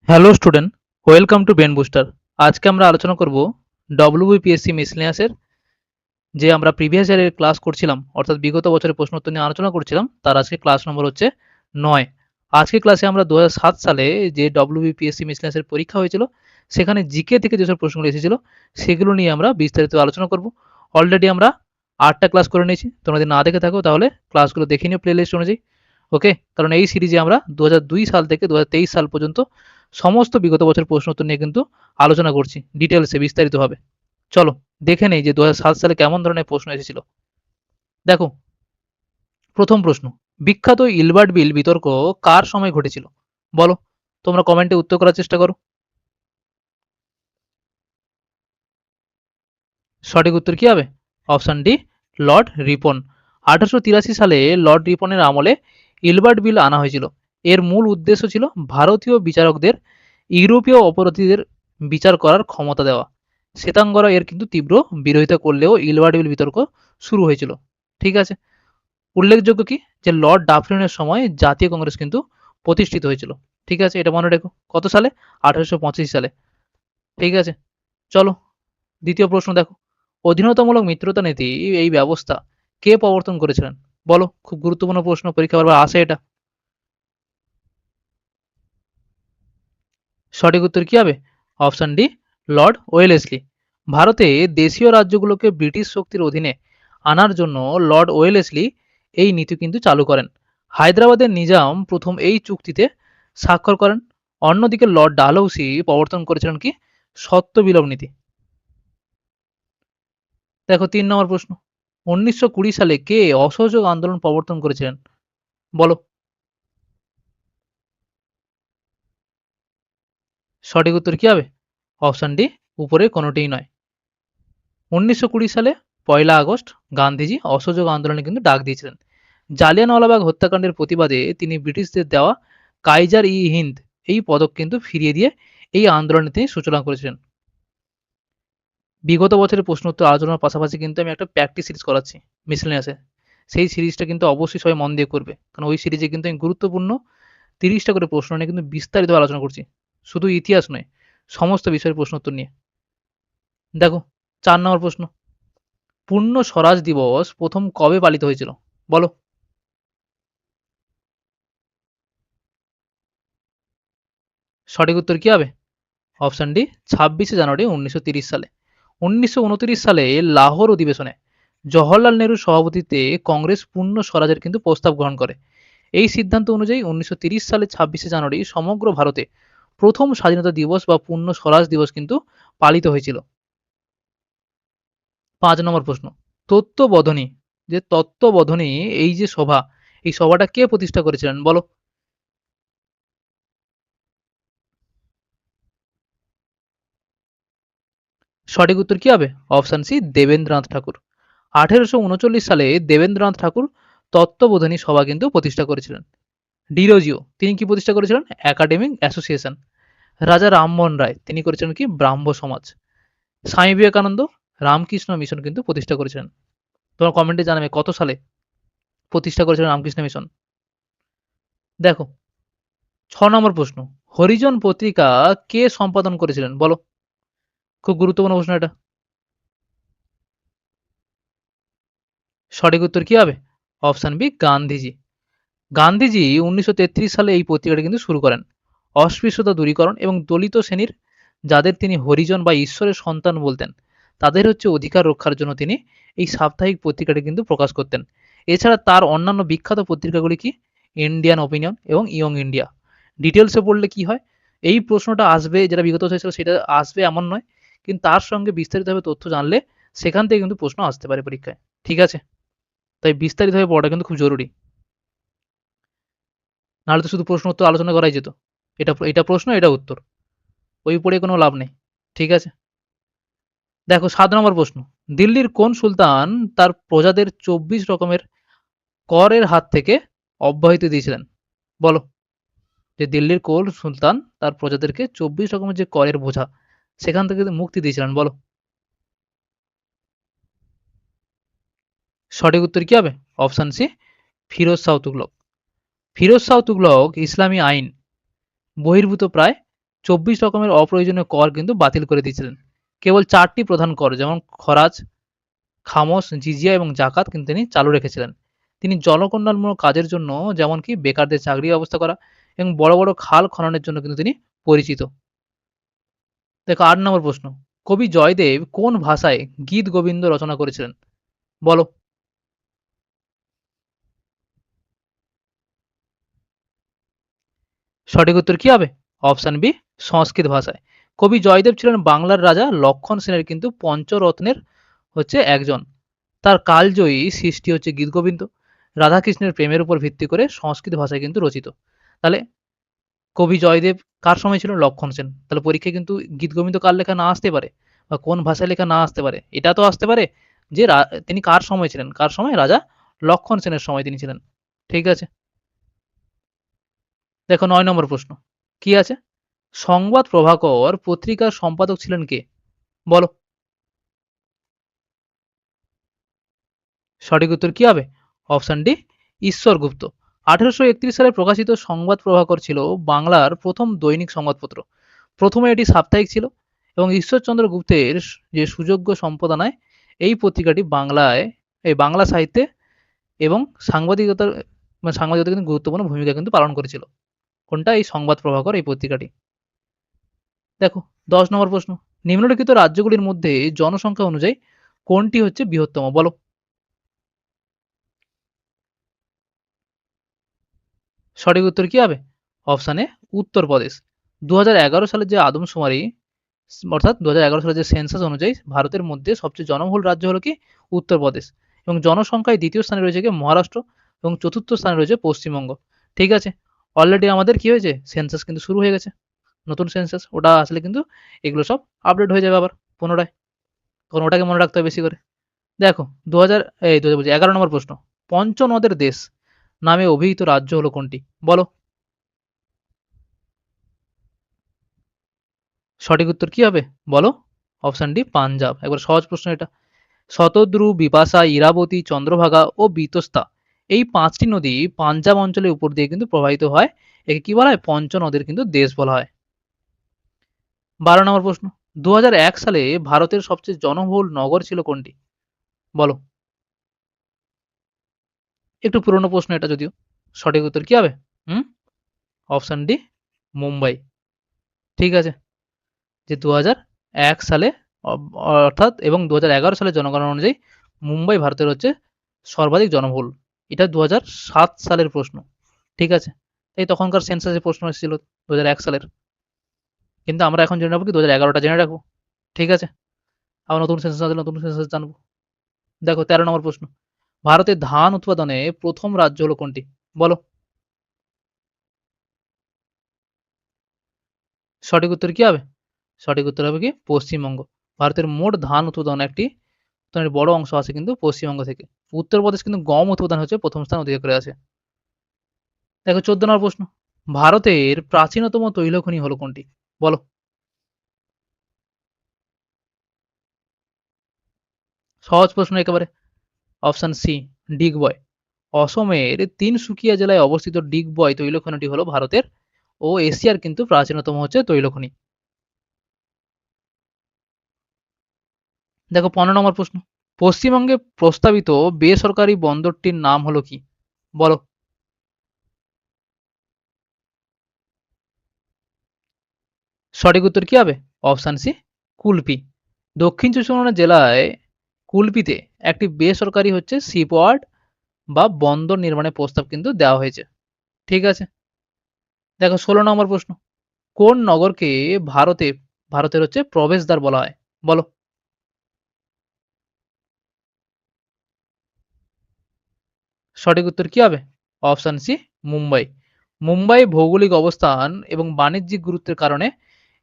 Hello student, welcome to brain booster. আজকে আমরা আলোচনা করব ডব্লিউবিপিএসসি মিসলেনিয়াসের যে আমরা প্রিভিয়াস ইয়ারের ক্লাস করছিলাম, অর্থাৎ বিগত বছরের প্রশ্নোত্তর নিয়ে আলোচনা করছিলাম, তার আজকে ক্লাস নম্বর হচ্ছে 9। আজকে ক্লাসে আমরা 2007 সালে যে ডব্লিউবিপিএসসি মিসলেনিয়াসের পরীক্ষা হয়েছিল, সেখানে জিকে থেকে যেসব প্রশ্নগুলো এসেছিল সেগুলো নিয়ে আমরা বিস্তারিত আলোচনা করব। অলরেডি আমরা 8টা ক্লাস করে নিয়েছি, তোমরা যদি না দেখে থাকো তাহলে ক্লাসগুলো দেখে নিও প্লেলিস্ট অনুযায়ী। ওকে, কারণ এই সিরিজে আমরা 2002 সাল থেকে 2023 সাল পর্যন্ত সমস্ত বিগত বছর প্রশ্ন উত্তর নিয়ে কিন্তু আলোচনা করছি ডিটেলসে বিস্তারিতভাবে। চলো দেখে নেই যে 2007 সালে কেমন ধরনের প্রশ্ন এসেছিল। দেখো, প্রথম প্রশ্ন, বিখ্যাত ইলবার্ট বিল বিতর্ক কার সময় ঘটেছিল? বলো, তোমরা কমেন্টে উত্তর করার চেষ্টা করো। সঠিক উত্তর কি হবে? Option D, Lord Ripon. 1883 সালে লর্ড রিপনের আমলে ইলবার্ট বিল আনা হয়েছিল। এর মূল উদ্দেশ্য ছিল ভারতীয় বিচারকদের ইউরোপীয় অপরাধীদের বিচার করার ক্ষমতা দেওয়া। শ্বেতাঙ্গরা এর কিন্তু তীব্র বিরোধিতা করলেও ইলবার্ট বিল বিতর্ক শুরু হয়েছিল। ঠিক আছে, উল্লেখযোগ্য কি যে লর্ড ডাফরিনের সময় জাতীয় কংগ্রেস কিন্তু প্রতিষ্ঠিত হয়েছিল। ঠিক আছে, এটা মনে রেখো। কত সালে? 1885 সালে। ঠিক আছে, চলো দ্বিতীয় প্রশ্ন দেখো, অধীনতামূলক মিত্রতা নীতি এই ব্যবস্থা কে প্রবর্তন করেছিলেন? বলো, খুব গুরুত্বপূর্ণ প্রশ্ন, পরীক্ষা বারবার আসে এটা। সঠিক উত্তর কি হবে? Option D, Lord Wellesley. ভারতে দেশীয় রাজ্যগুলোকে ব্রিটিশ শক্তির অধীনে আনার জন্য লর্ড ওয়েলেসলি এই নীতি কিন্তু চালু করেন। হায়দ্রাবাদের নিজাম প্রথম এই চুক্তিতে স্বাক্ষর করেন। অন্যদিকে লর্ড ডালহৌসি প্রবর্তন করেছিলেন কি? সত্য বিলোপ নীতি। দেখো 3 নম্বর প্রশ্ন, 1920 সালে কে অসহযোগ আন্দোলন প্রবর্তন করেছিলেন? বলো। সঠিক উত্তর কি হবে? অপশন ডি, উপরে কোনোটিই নয়। 1920 সালে 1 আগস্ট গান্ধীজি অসহযোগ আন্দোলনে কিন্তু ডাক দিয়েছিলেন। জালিয়ানওয়ালাবাগ হত্যাকাণ্ডের প্রতিবাদে তিনি ব্রিটিশদের দেওয়া কাইজার ই হিন্দ এই পদক কিন্তু ফিরিয়ে দিয়ে এই আন্দোলনে তিনি সূচনা করেছিলেন। বিগত বছরের প্রশ্ন উত্তর আলোচনার পাশাপাশি কিন্তু আমি একটা প্র্যাকটিস সিরিজ করাচ্ছি মিসলেনিয়াসে। সেই সিরিজটা কিন্তু অবশ্যই সবাই মন দিয়ে করবে, কারণ ওই সিরিজে কিন্তু আমি গুরুত্বপূর্ণ 30টা করে প্রশ্ন নিয়ে কিন্তু বিস্তারিত আলোচনা করছি। শুধু ইতিহাস নয়, সমস্ত বিষয়ের প্রশ্ন উত্তর নিয়ে। দেখো, 4 নম্বর প্রশ্ন, পূর্ণ স্বরাজ দিবস প্রথম কবে পালিত হয়েছিল? বলো। সঠিক উত্তর কি হবে? অপশন ডি, 26শে জানুয়ারি 1930 সালে। 1929 সালে লাহোর অধিবেশনে জওহরলাল নেহরুর সভাপতিত্বে কংগ্রেস পূর্ণ স্বরাজের কিন্তু প্রস্তাব গ্রহণ করে। এই সিদ্ধান্ত অনুযায়ী 1930 সালে 26শে জানুয়ারি সমগ্র ভারতে প্রথম স্বাধীনতা দিবস বা পূর্ণ স্বরাজ দিবস কিন্তু পালিত হয়েছিল। 5 নম্বর প্রশ্ন, তত্ত্ববোধনী, যে তত্ত্ববোধনী এই যে সভা, এই সভাটা কে প্রতিষ্ঠা করেছিলেন? বলো। সঠিক উত্তর কি হবে? অপশন সি, দেবেন্দ্রনাথ ঠাকুর। 1839 সালে দেবেন্দ্রনাথ ঠাকুর তত্ত্ববোধনী সভা কিন্তু প্রতিষ্ঠা করেছিলেন। ডিরোজিও তিনি কি প্রতিষ্ঠা করেছিলেন? Academic association. রাজা রামমোহন রায় তিনি করেছিলেন কি? ব্রাহ্ম সমাজ। স্বামী বিবেকানন্দ রামকৃষ্ণ মিশন কিন্তু প্রতিষ্ঠা করেছিলেন। তোমার কমেন্টে জানাবে কত সালে প্রতিষ্ঠা করেছিলেন রামকৃষ্ণ মিশন। দেখো, 6 নম্বর প্রশ্ন, হরিজন পত্রিকা কে সম্পাদন করেছিলেন? বলো, খুব গুরুত্বপূর্ণ প্রশ্ন এটা। সঠিক উত্তর কি হবে? Option B, Gandhiji. গান্ধীজি 1933 সালে এই পত্রিকাটি কিন্তু শুরু করেন। অস্পৃশ্যতা দূরীকরণ এবং দলিত শ্রেণীর যাদের তিনি হরিজন বা ঈশ্বরের সন্তান বলতেন, তাদের হচ্ছে অধিকার রক্ষার জন্য তিনি এই সাপ্তাহিক পত্রিকাটি কিন্তু প্রকাশ করতেন। এছাড়া তার অন্যান্য বিখ্যাত পত্রিকাগুলি কি? ইন্ডিয়ান ওপিনিয়ন এবং ইয়ং ইন্ডিয়া। ডিটেলসে পড়লে কি হয়, এই প্রশ্নটা আসবে যেটা বিগত হয়েছিল সেটা আসবে এমন নয়, কিন্তু তার সঙ্গে বিস্তারিতভাবে তথ্য জানলে সেখান থেকে কিন্তু প্রশ্ন আসতে পারে পরীক্ষায়। ঠিক আছে, তাই বিস্তারিতভাবে পড়াটা কিন্তু খুব জরুরি, নাহলে তো শুধু প্রশ্ন উত্তর আলোচনা করাই যেত। এটা প্রশ্ন, এটা উত্তর, ওই পড়ে কোনো লাভ নেই। ঠিক আছে, দেখো 7 নম্বর প্রশ্ন, দিল্লির কোন সুলতান তার প্রজাদের 24 রকমের করের হাত থেকে অব্যাহতি দিয়েছিলেন? বলো, যে দিল্লির কোন সুলতান তার প্রজাদেরকে 24 রকমের যে করের বোঝা সেখান থেকে মুক্তি দিয়েছিলেন? বলো। সঠিক উত্তর কি হবে? Option C, Firoz Shah Tughlaq. ফিরোজ শাহ তুগলক ইসলামী আইন বহির্ভূত প্রায় 24 রকমের অপ্রয়োজনীয় কর কিন্তু বাতিল করে দিয়েছিলেন। কেবল 4টি প্রধান কর যেমন খরাজ, খামোশ, জিজিয়া এবং জাকাত কিন্তু তিনি চালু রেখেছিলেন। তিনি জনকল্যাণমূলক কাজের জন্য যেমন কি বেকারদের চাকরির ব্যবস্থা করা এবং বড় বড় খাল খননের জন্য কিন্তু তিনি পরিচিত। দেখো 8 নম্বর প্রশ্ন। কবি জয়দেব কোন ভাষায় গীত গোবিন্দ রচনা করেছিলেন? বলো। সঠিক উত্তর কি হবে? অপশন বি, সংস্কৃত ভাষায়। কবি জয়দেব ছিলেন বাংলার রাজা লক্ষণ সেনের কিন্তু পঞ্চরত্নের হচ্ছে একজন। তার কালজয়ী সৃষ্টি হচ্ছে গীতগোবিন্দ। রাধাকৃষ্ণের প্রেমের উপর ভিত্তি করে সংস্কৃত ভাষায় কিন্তু রচিত। তাহলে কবি জয়দেব কার সময় ছিল? লক্ষণ সেন। তাহলে পরীক্ষায় কিন্তু গীতগোবিন্দ কার লেখা না আসতে পারে বা কোন ভাষায় লেখা না আসতে পারে, এটা তো আসতে পারে যে তিনি কার সময় ছিলেন, কার সময়? রাজা লক্ষণ সেনের সময় তিনি ছিলেন। ঠিক আছে। দেখো 9 নম্বর প্রশ্ন। কি আছে? সংবাদ প্রভাকর পত্রিকার সম্পাদক ছিলেন কে? বলো। সঠিক উত্তর কি হবে? Option D, Ishwar Gupta. 1831 সালে প্রকাশিত সংবাদ প্রভাকর ছিল বাংলার প্রথম দৈনিক সংবাদপত্র। প্রথমে এটি সাপ্তাহিক ছিল এবং ঈশ্বরচন্দ্র গুপ্তের যে সুযোগ্য সম্পাদনায় এই পত্রিকাটি বাংলা সাহিত্যে এবং সাংবাদিকতার সাংবাদিকতা কিন্তু গুরুত্বপূর্ণ ভূমিকা কিন্তু পালন করেছিল। কোনটা? এই সংবাদ প্রভাকর এই পত্রিকাটি। দেখো 10 নম্বর প্রশ্ন। নিম্নলিখিত রাজ্যগুলির মধ্যে জনসংখ্যা অনুযায়ী কোনটি হচ্ছে বৃহত্তম? বলো। সঠিক উত্তর কি হবে? অপশন এ, উত্তরপ্রদেশ। 2011 সালের যে আদমশুমারি অর্থাৎ 2011 সালের যে সেন্সাস অনুযায়ী ভারতের মধ্যে সবচেয়ে জনবহুল রাজ্য হলো কি? উত্তরপ্রদেশ। এবং জনসংখ্যায় দ্বিতীয় স্থানে রয়েছে কি? মহারাষ্ট্র এবং চতুর্থ স্থানে রয়েছে পশ্চিমবঙ্গ। ঠিক আছে। অলরেডি আমাদের কি হয়েছে? সেন্সাস কিন্তু শুরু হয়ে গেছে। নতুন সেন্সাস ওটা আসলে কিন্তু এগুলো সব আপডেট হয়ে যাবে আবার পুনরায়। তখন ওটাকে মনে রাখতে হবে বেশি করে। দেখো 2000 এই 2000 বলছি 11 নম্বর প্রশ্ন। পঞ্চনদের দেশ নামে অভিহিত রাজ্য হলো কোনটি? বলো। সঠিক উত্তর কি হবে? বলো। Option D, Punjab. একবার সহজ প্রশ্ন এটা। শতদ্রু, বিপাশা, ইরাবতী, চন্দ্রভাগা ও বিতস্তা এই 5টি নদী পাঞ্জাব অঞ্চলের উপর দিয়ে কিন্তু প্রবাহিত হয়। একে কি বলা হয়? পঞ্চনদের কিন্তু দেশ বলা হয়। 12 নম্বর প্রশ্ন। 2001 সালে ভারতের সবচেয়ে জনবহুল নগর ছিল কোনটি? বলো। একটু পুরনো প্রশ্ন এটা যদিও। সঠিক উত্তর কি হবে? হুম? Option D, Mumbai. ঠিক আছে। যে 2001 সালে অর্থাৎ এবং 2011 সালের জনগণনা অনুযায়ী মুম্বাই ভারতের হচ্ছে সর্বাধিক জনবহুল। এটা 2007 সালের প্রশ্ন। ঠিক আছে। এই তখনকার সেন্সাসের প্রশ্ন এসেছিল 2001 সালের। কিন্তু আমরা এখন জেনে নেবো কি 2011টা জেনে রাখবো। ঠিক আছে। আবার নতুন সেন্সাস আসলে নতুন সেন্সাস জানবো। দেখো 13 নম্বর প্রশ্ন। ভারতের ধান উৎপাদনে প্রথম রাজ্য হলো কোনটি? বলো। সঠিক উত্তর কি হবে? সঠিক উত্তর হবে কি? পশ্চিমবঙ্গ। ভারতের মোট ধান উৎপাদন একটি বড় অংশ আছে কিন্তু পশ্চিমবঙ্গ থেকে। উত্তরপ্রদেশ কিন্তু গম উৎপাদন হচ্ছে প্রথম স্থান অধিকার করে আছে। দেখো 14 নম্বর প্রশ্ন। ভারতের প্রাচীনতম তৈল খনি হলো কোনটি? বলো। সহজ প্রশ্ন একেবারে। Option C, Digboi. অসমের তিনসুকিয়া জেলায় অবস্থিত ডিগবয় তৈল খনিটি হলো ভারতের ও এশিয়ার কিন্তু প্রাচীনতম হচ্ছে তৈল খনি। দেখো 15 নম্বর প্রশ্ন। পশ্চিমবঙ্গে প্রস্তাবিত বেসরকারি বন্দরটির নাম হলো কি? বলো। সঠিক উত্তর কি হবে? Option C, Kulpi. দক্ষিণ চব্বিশ পরগনা জেলায় কুলপিতে একটি বেসরকারি হচ্ছে শিপওয়ার্ড বা বন্দর নির্মাণের প্রস্তাব কিন্তু দেওয়া হয়েছে। ঠিক আছে। দেখো 16 নম্বর প্রশ্ন। কোন নগরকে ভারতের হচ্ছে প্রবেশদ্বার বলা হয়? বলো। সঠিক উত্তর কি হবে? Option C, Mumbai. মুম্বাই ভৌগোলিক অবস্থান এবং বাণিজ্যিক গুরুত্বের কারণে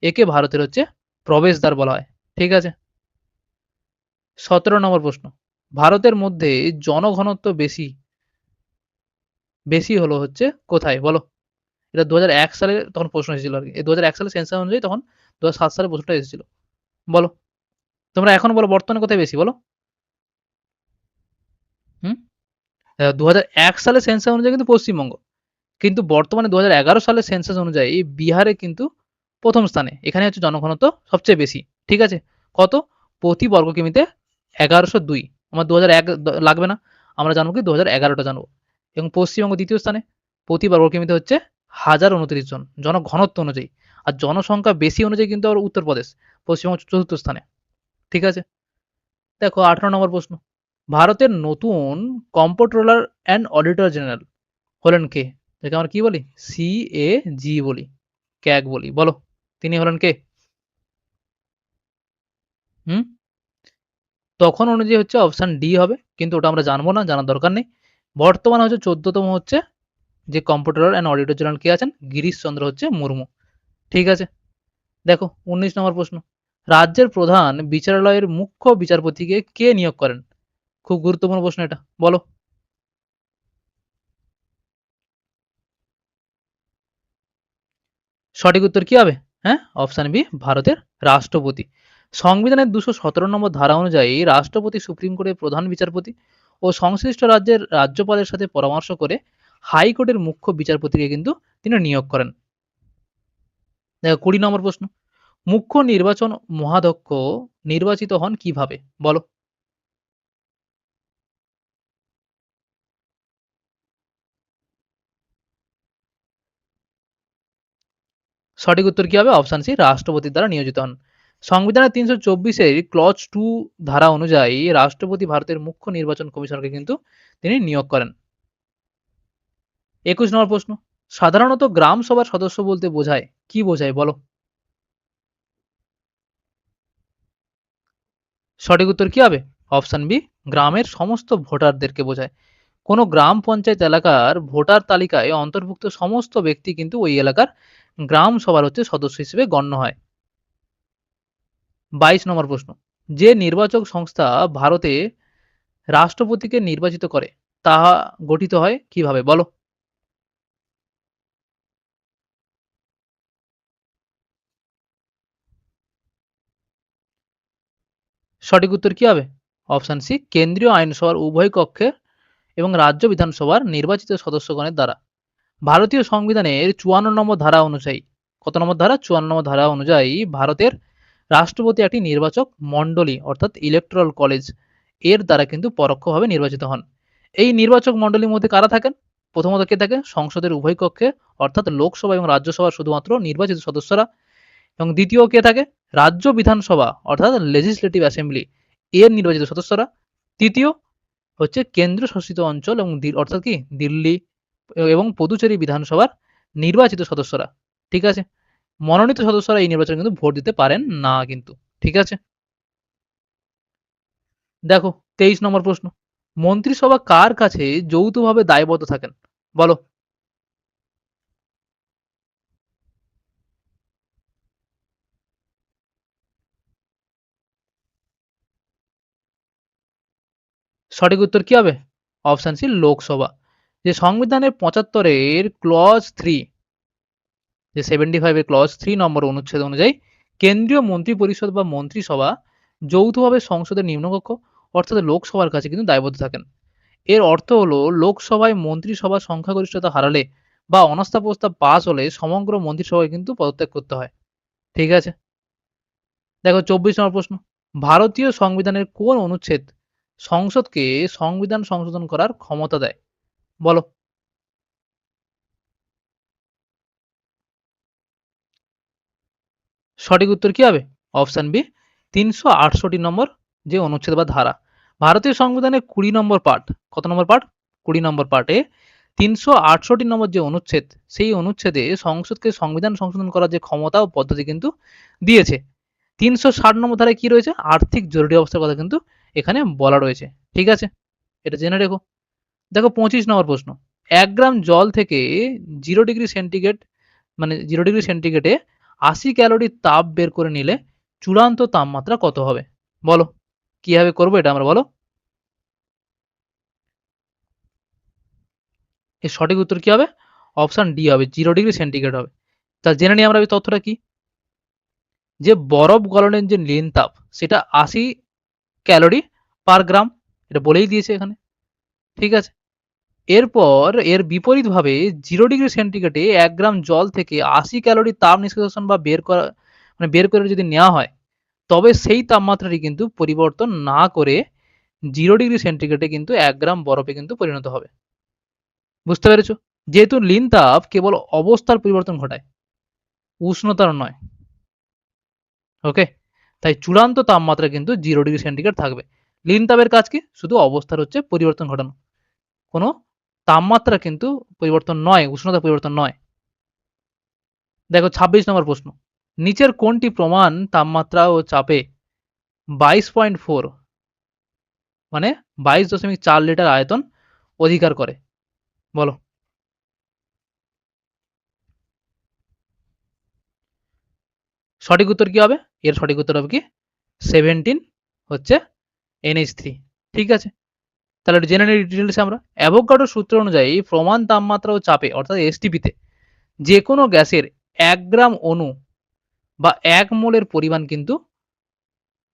একে ভারতের হচ্ছে প্রবেশদ্বার বলা হয়। ঠিক আছে। 17 নম্বর প্রশ্ন। ভারতের মধ্যে জনঘনত্ব বেশি বেশি হলো হচ্ছে কোথায়? বলো। এটা 2001 সালে তখন প্রশ্ন এসেছিল আরকি। এই 2001 সালের সেন্সাস অনুযায়ী তখন 2007 সালে প্রশ্নটা এসেছিল। বলো। তোমরা এখন বলো বর্তমানে কোথায় বেশি বলো? হুম? 2001 সালের সেন্সাস অনুযায়ী কিন্তু পশ্চিমবঙ্গ। কিন্তু বর্তমানে 2011 সালের সেন্সাস অনুযায়ী বিহারে কিন্তু প্রথম স্থানে। এখানে হচ্ছে জনঘনত্ব সবচেয়ে বেশি। ঠিক আছে? কত? প্রতি বর্গ কিমিতে ১১০২। আমার ২০০১ লাগবে না। আমরা জানবো কি ২০১১ টা জানবো। এবং পশ্চিমবঙ্গ দ্বিতীয় স্থানে। প্রতি বর্গ কিমিতে হচ্ছে ১০২৯ জন জনঘনত্ব অনুযায়ী। আর জনসংখ্যা বেশি অনুযায়ী কিন্তু আবার উত্তরপ্রদেশ। পশ্চিমবঙ্গ চতুর্থ স্থানে। ঠিক আছে? দেখো ১৮ নম্বর প্রশ্ন। ভারতের নতুন কম্পট্রোলার অ্যান্ড অডিটর জেনারেল হলেন কে? যাকে আমরা কি বলি? CAG বলি, ক্যাগ বলি। বলো, তিনি হলেন কে? হুম? তখন অনুযায়ী হচ্ছে অপশন ডি হবে। কিন্তু ওটা আমরা জানবো না, জানার দরকার নেই। বর্তমানে হচ্ছে ১৪তম হচ্ছে যে কম্পট্রোলার অ্যান্ড অডিটর জেনারেল কে আছেন? গিরিশচন্দ্র হচ্ছে মুর্মু। ঠিক আছে? দেখো ১৯ নম্বর প্রশ্ন। রাজ্যের প্রধান বিচারালয়ের মুখ্য বিচারপতিকে কে নিয়োগ করেন? খুব গুরুত্বপূর্ণ প্রশ্ন এটা। বলো। সঠিক উত্তর কি হবে? হ্যাঁ? অপশন বি ভারতের রাষ্ট্রপতি। সংবিধানের ২১৭ নম্বর ধারা অনুযায়ী রাষ্ট্রপতি সুপ্রিম কোর্টের প্রধান বিচারপতি ও সংশ্লিষ্ট রাজ্যের রাজ্যপালের সাথে পরামর্শ করে হাইকোর্টের মুখ্য বিচারপতিকে কিন্তু তিনি নিয়োগ করেন। দেখো ২০ নম্বর প্রশ্ন। মুখ্য নির্বাচন মহাধ্যক্ষ নির্বাচিত হন কিভাবে? বলো। সঠিক উত্তর কি হবে? অপশন সি রাষ্ট্রপতির দ্বারা নিয়োজিত হন। সংবিধানের ৩২৪ এর ক্লজ 2 ধারা অনুযায়ী রাষ্ট্রপতি ভারতের মুখ্য নির্বাচন কমিশনারকে কিন্তু তিনি নিয়োগ করেন। ২১ নম্বর প্রশ্ন। সাধারণত গ্রাম সভার সদস্য বলতে বোঝায়, কি বোঝায় বলো? সঠিক উত্তর কি হবে? অপশন বি গ্রামের সমস্ত ভোটারদেরকে বোঝায়। কোনো গ্রাম পঞ্চায়েত এলাকার ভোটার তালিকায় অন্তর্ভুক্ত সমস্ত ব্যক্তি কিন্তু ওই এলাকার গ্রাম সভার হচ্ছে সদস্য হিসেবে গণ্য হয়। ২২ নম্বর প্রশ্ন। যে নির্বাচক সংস্থা ভারতে রাষ্ট্রপতিকে নির্বাচিত করে তাহা গঠিত হয় কিভাবে? বলো। সঠিক উত্তর কি হবে? অপশন সি কেন্দ্রীয় আইনসভার উভয় কক্ষে এবং রাজ্য বিধানসভার নির্বাচিত সদস্যগণের দ্বারা। ভারতীয় সংবিধানের ৫৪ নম্বর ধারা অনুযায়ী, কত নম্বর ধারা? ৫৪ নম্বর ধারা অনুযায়ী ভারতের রাষ্ট্রপতি একটি নির্বাচক মণ্ডলী অর্থাৎ ইলেকটোরাল কলেজ এর দ্বারা কিন্তু পরোক্ষভাবে নির্বাচিত হন। এই নির্বাচক মণ্ডলীর মধ্যে কারা থাকেন? প্রথমত কে থাকে? সংসদের উভয় কক্ষে অর্থাৎ লোকসভা এবং রাজ্যসভার শুধুমাত্র নির্বাচিত সদস্যরা। এবং দ্বিতীয় কে থাকে? রাজ্য বিধানসভা অর্থাৎ লেজিসলেটিভ অ্যাসেম্বলি এর নির্বাচিত সদস্যরা। তৃতীয় হচ্ছে কেন্দ্র শাসিত অঞ্চল এবং অর্থাৎ কি দিল্লি এবং পুদুচেরি বিধানসভার নির্বাচিত সদস্যরা। ঠিক আছে? মনোনীত সদস্যরা এই নির্বাচনে কিন্তু ভোট দিতে পারেন না কিন্তু। ঠিক আছে? দেখো ২৩ নম্বর প্রশ্ন। মন্ত্রিসভা কার কাছে যৌথভাবে দায়বদ্ধ থাকেন? বলো। সঠিক উত্তর কি হবে? Option C Lok Sabha. যে সংবিধানের ৭৫ এর ক্লজ ৩, যে 75 এর ক্লজ ৩ নম্বর অনুচ্ছেদ অনুযায়ী কেন্দ্রীয় মন্ত্রিপরিষদ বা মন্ত্রিসভা যৌথভাবে সংসদের নিম্নকক্ষ অর্থাৎ লোকসভার কাছে কিন্তু দায়বদ্ধ থাকেন। এর অর্থ হলো লোকসভায় মন্ত্রিসভার সংখ্যাগরিষ্ঠতা হারালে বা অনাস্থা প্রস্তাব পাস হলে সমগ্র মন্ত্রিসভায় কিন্তু পদত্যাগ করতে হয়। ঠিক আছে? দেখো ২৪ নম্বর প্রশ্ন। ভারতীয় সংবিধানের কোন অনুচ্ছেদ সংসদকে সংবিধান সংশোধন করার ক্ষমতা দেয়? বলো। সঠিক উত্তর কি হবে? অপশন বি ৩৬৮ নম্বর যে অনুচ্ছেদ বা ধারা। ভারতীয় সংবিধানের ২০ নম্বর পার্ট, কত নম্বর পার্ট? ২০ নম্বর পার্টে ৩৬৮ নম্বর যে অনুচ্ছেদ, সেই অনুচ্ছেদে সংসদকে সংবিধান সংশোধন করার যে ক্ষমতা ও পদ্ধতি কিন্তু দিয়েছে। ৩৬০ নম্বর ধারায় কি রয়েছে? আর্থিক জরুরি অবস্থার কথা কিন্তু এখানে বলা রয়েছে। ঠিক আছে? এটা জেনে রেখো। দেখো ২৫ নম্বর প্রশ্ন। ১ গ্রাম জল থেকে 0 ডিগ্রি সেন্টিগ্রেড মানে 0 ডিগ্রি সেন্টিগ্রেডে ৮০ ক্যালোরি তাপ বের করে নিলে চূড়ান্ত তাপমাত্রা কত হবে? বলো। কিভাবে করবো এটা আমরা বলো? এর সঠিক উত্তর কি হবে? অপশন ডি হবে 0 ডিগ্রি সেন্টিগ্রেড হবে। তা জেনে নিই আমরা এই তথ্যটা কি? যে বরফ গলনের যে লীন তাপ সেটা ৮০ ক্যালোরি পার গ্রাম। এটা বলেই দিয়েছে এখানে। ঠিক আছে? এরপর এর বিপরীতভাবে 0 ডিগ্রি সেন্টিগ্রেডে 1 গ্রাম জল থেকে 80 ক্যালোরি তাপ নিষ্কাশন বা বের করে যদি নেওয়া হয়, তবে সেই তাপমাত্রাটি কিন্তু পরিবর্তন না করে 0 ডিগ্রি সেন্টিগ্রেডে কিন্তু 1 গ্রাম বরফে কিন্তু পরিণত হবে। বুঝতে পেরেছো? যেহেতু লীন তাপ কেবল অবস্থার পরিবর্তন ঘটায়, উষ্ণতার নয়। ওকে? তাই চূড়ান্ত তাপমাত্রা কিন্তু 0 ডিগ্রি সেন্টিগ্রেড থাকবে। লীন তাপের কাজ কি? শুধু অবস্থার হচ্ছে পরিবর্তন ঘটানো। কোনো তাপমাত্রা কিন্তু পরিবর্তন নয়, উষ্ণতা পরিবর্তন নয়। দেখো ২৬ নম্বর প্রশ্ন। নিচের কোনটি প্রমাণ তাপমাত্রা ও চাপে 22.4 মানে 22.4 লিটার আয়তন অধিকার করে? বলো। সঠিক উত্তর কি হবে? এর সঠিক উত্তর হবে কি? 17 হচ্ছে NH3। ঠিক আছে? তাহলে একটু জেনে নিই ডিটেলসে আমরা। অ্যাভোগাড্রোর সূত্র অনুযায়ী প্রমাণ তাপমাত্রা ও চাপে অর্থাৎ এসটিপিতে যে কোনো গ্যাসের 1 গ্রাম অণু বা 1 মোলের পরিমাণ কিন্তু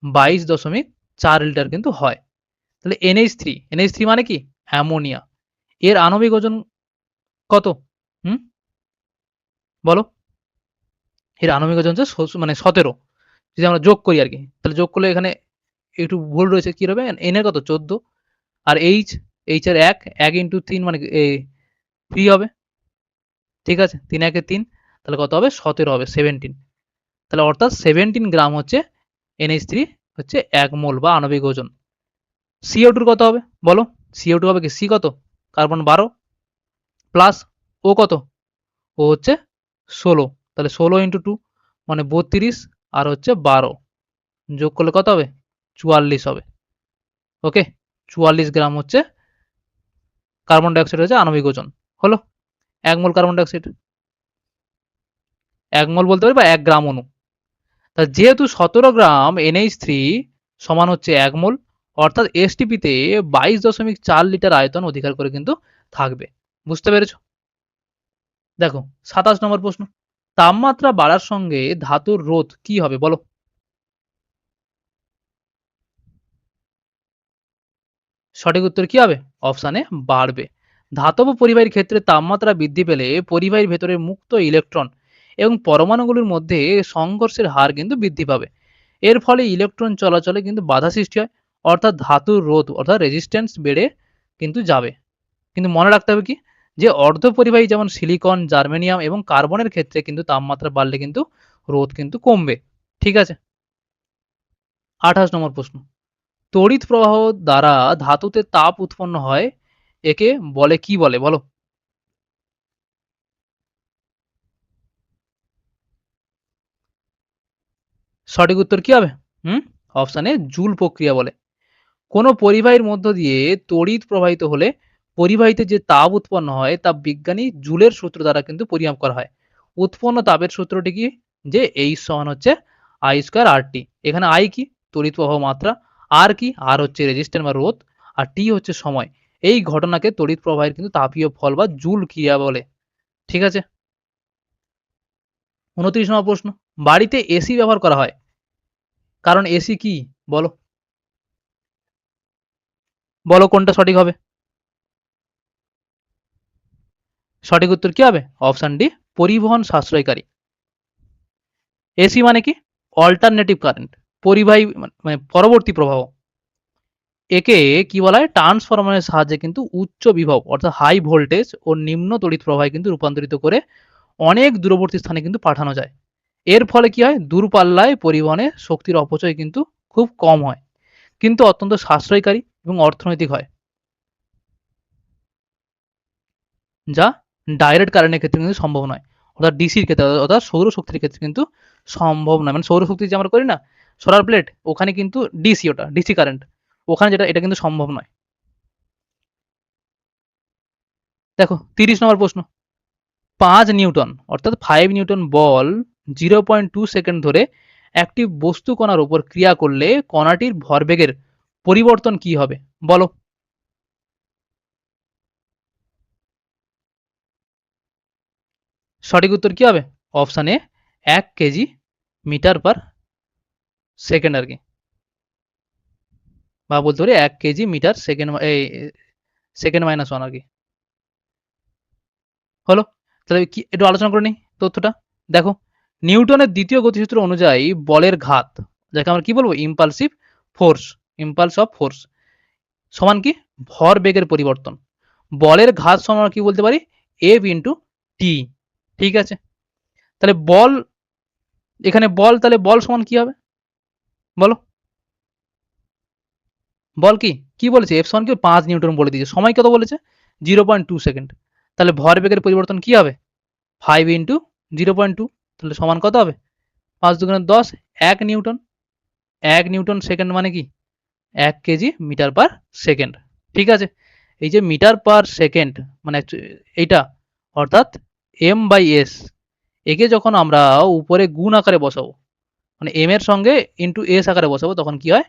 22.4 লিটার কিন্তু হয়। তাহলে NH3 মানে কি? অ্যামোনিয়া। এর আণবিক ওজন কত? হুম? বলো। এর আণবিক ওজন হচ্ছে মানে 17। যদি আমরা যোগ করি আরকি। তাহলে যোগ করলে এখানে একটু ভুল রয়েছে। কি হবে? N এর কত? 14 আর H এর 1, 1 ইন্টু 3 মানে 3 হবে। ঠিক আছে? 3 একে 3 তাহলে কত হবে? 17 হবে 17। তাহলে অর্থাৎ 17 গ্রাম হচ্ছে NH3 হচ্ছে 1 মোল বা আণবিক ওজন। CO2 কত হবে? বলো। CO2 হবে কি? C কত? কার্বন 12 প্লাস O কত? ও হচ্ছে 16 তাহলে 16 ইন্টু 2 মানে 32 আর হচ্ছে 12 যোগ করলে কত হবে? 44 হবে। ওকে? 44 গ্রাম হচ্ছে কার্বন ডাই অক্সাইড হচ্ছে আণবিক ওজন। হলো? 1 মোল কার্বন ডাই অক্সাইড। 1 মোল বলতে পারি বা 1 গ্রাম অণু। তা যেহেতু 17 গ্রাম NH3 সমান হচ্ছে 1 মোল অর্থাৎ এসটিপিতে 22.4 লিটার আয়তন অধিকার করে কিন্তু থাকবে। বুঝতে পেরেছো? দেখো 27 নম্বর প্রশ্ন। তাপমাত্রা বাড়ার সঙ্গে ধাতুর রোধ কি হবে বলো? সঠিক উত্তর কি হবে? অপশানে বাড়বে। ধাতব পরিবাহীর ক্ষেত্রে তাপমাত্রা বৃদ্ধি পেলে পরিবাহীর ভেতরে মুক্ত ইলেকট্রন এবং পরমাণুগুলির মধ্যে সংঘর্ষের হার কিন্তু বৃদ্ধি পাবে। এর ফলে ইলেকট্রন চলাচলে কিন্তু বাধা সৃষ্টি হয় অর্থাৎ ধাতুর রোধ অর্থাৎ রেজিস্ট্যান্স বেড়ে কিন্তু যাবে। কিন্তু মনে রাখতে হবে কি যে অর্ধপরিবাহী যেমন সিলিকন, জার্মেনিয়াম এবং কার্বনের ক্ষেত্রে কিন্তু তাপমাত্রা বাড়লে কিন্তু রোধ কিন্তু কমবে। ঠিক আছে? 28 নম্বর প্রশ্ন। তড়িৎ প্রবাহ দ্বারা ধাতুতে তাপ উৎপন্ন হয় একে বলে কি বলে বলো? সঠিক উত্তর কি হবে? অপশানে জুল প্রক্রিয়া বলে। কোনো পরিবাহীর মধ্য দিয়ে তড়িৎ প্রবাহিত হলে পরিবাহীতে যে তাপ উৎপন্ন হয় তা বিজ্ঞানী জুলের সূত্র দ্বারা কিন্তু পরিমাপ করা হয়। উৎপন্ন তাপের সূত্রটি কি? যে H সমান হচ্ছে I স্কয়ার RT। এখানে I কি? তড়িৎ প্রবাহ মাত্রা, R কি? R হচ্ছে রেজিস্ট্যান্স বা রোধ আর T হচ্ছে সময়। এই ঘটনাকে তড়িৎ প্রবাহের কিন্তু তাপীয় ফল বা জুল ক্রিয়া বলে। ঠিক আছে? 29 নম্বর প্রশ্ন। বাড়িতে এসি ব্যবহার করা হয়। কারণ এসি কি? বলো। বলো কোনটা সঠিক হবে? সঠিক উত্তর কি হবে? অপশন ডি পরিবহন সাশ্রয়কারী। এসি মানে কি? Alternative current. পরিবাহী মানে পরবর্তী প্রবাহ। একে কি বলা হয়? ট্রান্সফরমারের সাহায্যে কিন্তু উচ্চ বিভব অর্থাৎ হাই ভোল্টেজ ও নিম্ন তড়িৎ প্রবাহে কিন্তু রূপান্তরিত করে অনেক দূরবর্তী স্থানে কিন্তু পাঠানো যায়। এর ফলে কি হয়? দূরপাল্লায় পরিবহনে শক্তির অপচয় কিন্তু খুব কম হয়। কিন্তু অত্যন্ত সাশ্রয়কারী এবং অর্থনৈতিক হয়। যা ডাইরেক্ট কারেন্টের ক্ষেত্রে কিন্তু সম্ভব নয়। অর্থাৎ ডিসির ক্ষেত্রে অর্থাৎ সৌরশক্তির ক্ষেত্রে কিন্তু সম্ভব নয়। মানে সৌরশক্তি যে আমরা করি না সোলার প্লেট ওখানে কিন্তু ডিসি ওটা ডিসি কারেন্ট। ওখানে যেটা এটা কিন্তু সম্ভব নয়। দেখো 30 নম্বর প্রশ্ন। 5 নিউটন অর্থাৎ 5 নিউটন বল 0.2 সেকেন্ড ধরে একটি বস্তু কণার উপর ক্রিয়া করলে কণাটির ভরবেগের পরিবর্তন কি হবে? বলো। সঠিক উত্তর কি হবে? Option A 1 kg metre per second আরকি। বা বলতে পারি 1 কেজি মিটার সেকেন্ড এই সেকেন্ড মাইনাস 1 আরকি। হলো? তাহলে কি একটু আলোচনা করে নিই তথ্যটা। দেখো, নিউটনের দ্বিতীয় গতিসূত্র অনুযায়ী বলের ঘাত, যাকে আমরা কি বলবো? Impulsive force, impulse of force সমান কি? ভরবেগের পরিবর্তন। বলের ঘাত সমান আমরা কি বলতে পারি? F ইনটু টি। ঠিক আছে? তাহলে বল, এখানে বল, তাহলে বল সমান কি হবে? বলো। বল কি? কি বলেছে? F সমান কি? 5 নিউটন বলে দিয়েছে। সময় কত বলেছে? 0.2 সেকেন্ড। তাহলে ভরবেগের পরিবর্তন কি হবে? 5 ইনটু 0.2, তাহলে সমান কত হবে? 5 দুগুণে 10, 1 নিউটন। 1 নিউটন সেকেন্ড মানে কি? 1 কেজি মিটার পার সেকেন্ড। ঠিক আছে? এই যে মিটার পার সেকেন্ড মানে এইটা, অর্থাৎ এম বাই এস, একে যখন আমরা উপরে গুণ আকারে বসাবো, মানে এম এর সঙ্গে ইন্টু এস আকারে বসাবো, তখন কি হয়?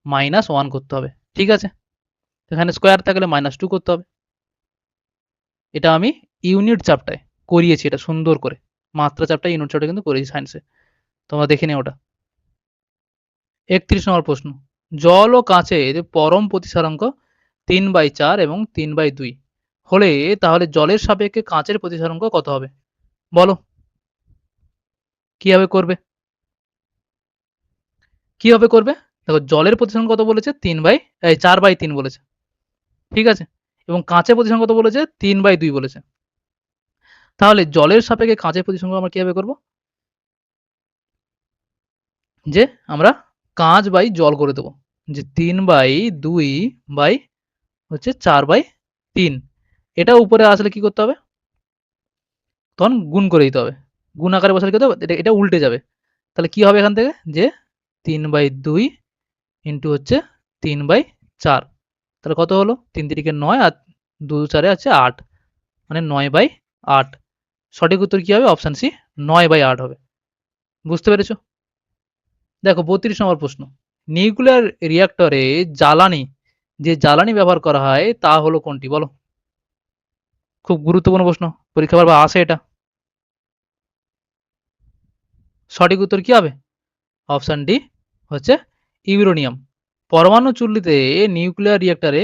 -1 করতে হবে। ঠিক আছে? এখানে স্কোয়ার থাকলে -2 করতে হবে। এটা আমি ইউনিট চাপটায় করিয়েছি, এটা সুন্দর করে। মাত্রা চাপটায় ইউনিট চাপটা কিন্তু করেছি সায়েন্সে, তোমরা দেখে নিও ওটা। 31 নম্বর প্রশ্ন, জল ও কাঁচের পরম প্রতিসারাঙ্ক 3/4 এবং 3/2 হলে তাহলে জলের সাপেক্ষে কাঁচের প্রতিসারাঙ্ক কত হবে? বলো, কিভাবে করবে? কিভাবে করবে? দেখো, জলের প্রতিসারাঙ্ক কত বলেছে? 4/3 বলেছে। ঠিক আছে? এবং কাঁচের প্রতিসারাঙ্ক কত বলেছে? 3/2 বলেছে। তাহলে জলের সাপেক্ষে কাঁচের প্রতিসারাঙ্ক আমরা কিভাবে করব? যে আমরা কাঁচ বাই জল করে দেবো, যে 3/2 বাই হচ্ছে 4/3। এটা উপরে আসলে কি করতে হবে? তখন গুণ করে দিতে হবে। গুণ আকারে বসালে কি হতে হবে? এটা উল্টে যাবে। তাহলে কি হবে এখান থেকে? যে 3/2 ইন্টু হচ্ছে 3/4, তাহলে কত হলো? 3 তিরিকে 9 আর 2 4 আছে 8, মানে 9/8। সঠিক উত্তর কি হবে? অপশন সি, 9/8 হবে। বুঝতে পেরেছো? দেখো 32 নম্বর প্রশ্ন, নিউক্লিয়ার রিঅ্যাক্টরে জ্বালানি, যে জ্বালানি ব্যবহার করা হয় তা হলো কোনটি? বলো। খুব গুরুত্বপূর্ণ প্রশ্ন, পরীক্ষা বারবার আসে এটা। সঠিক উত্তর কি হবে? অপশন ডি হচ্ছে ইউরেনিয়াম। পরমাণু চুল্লিতে, নিউক্লিয়ার রিঅ্যাক্টরে,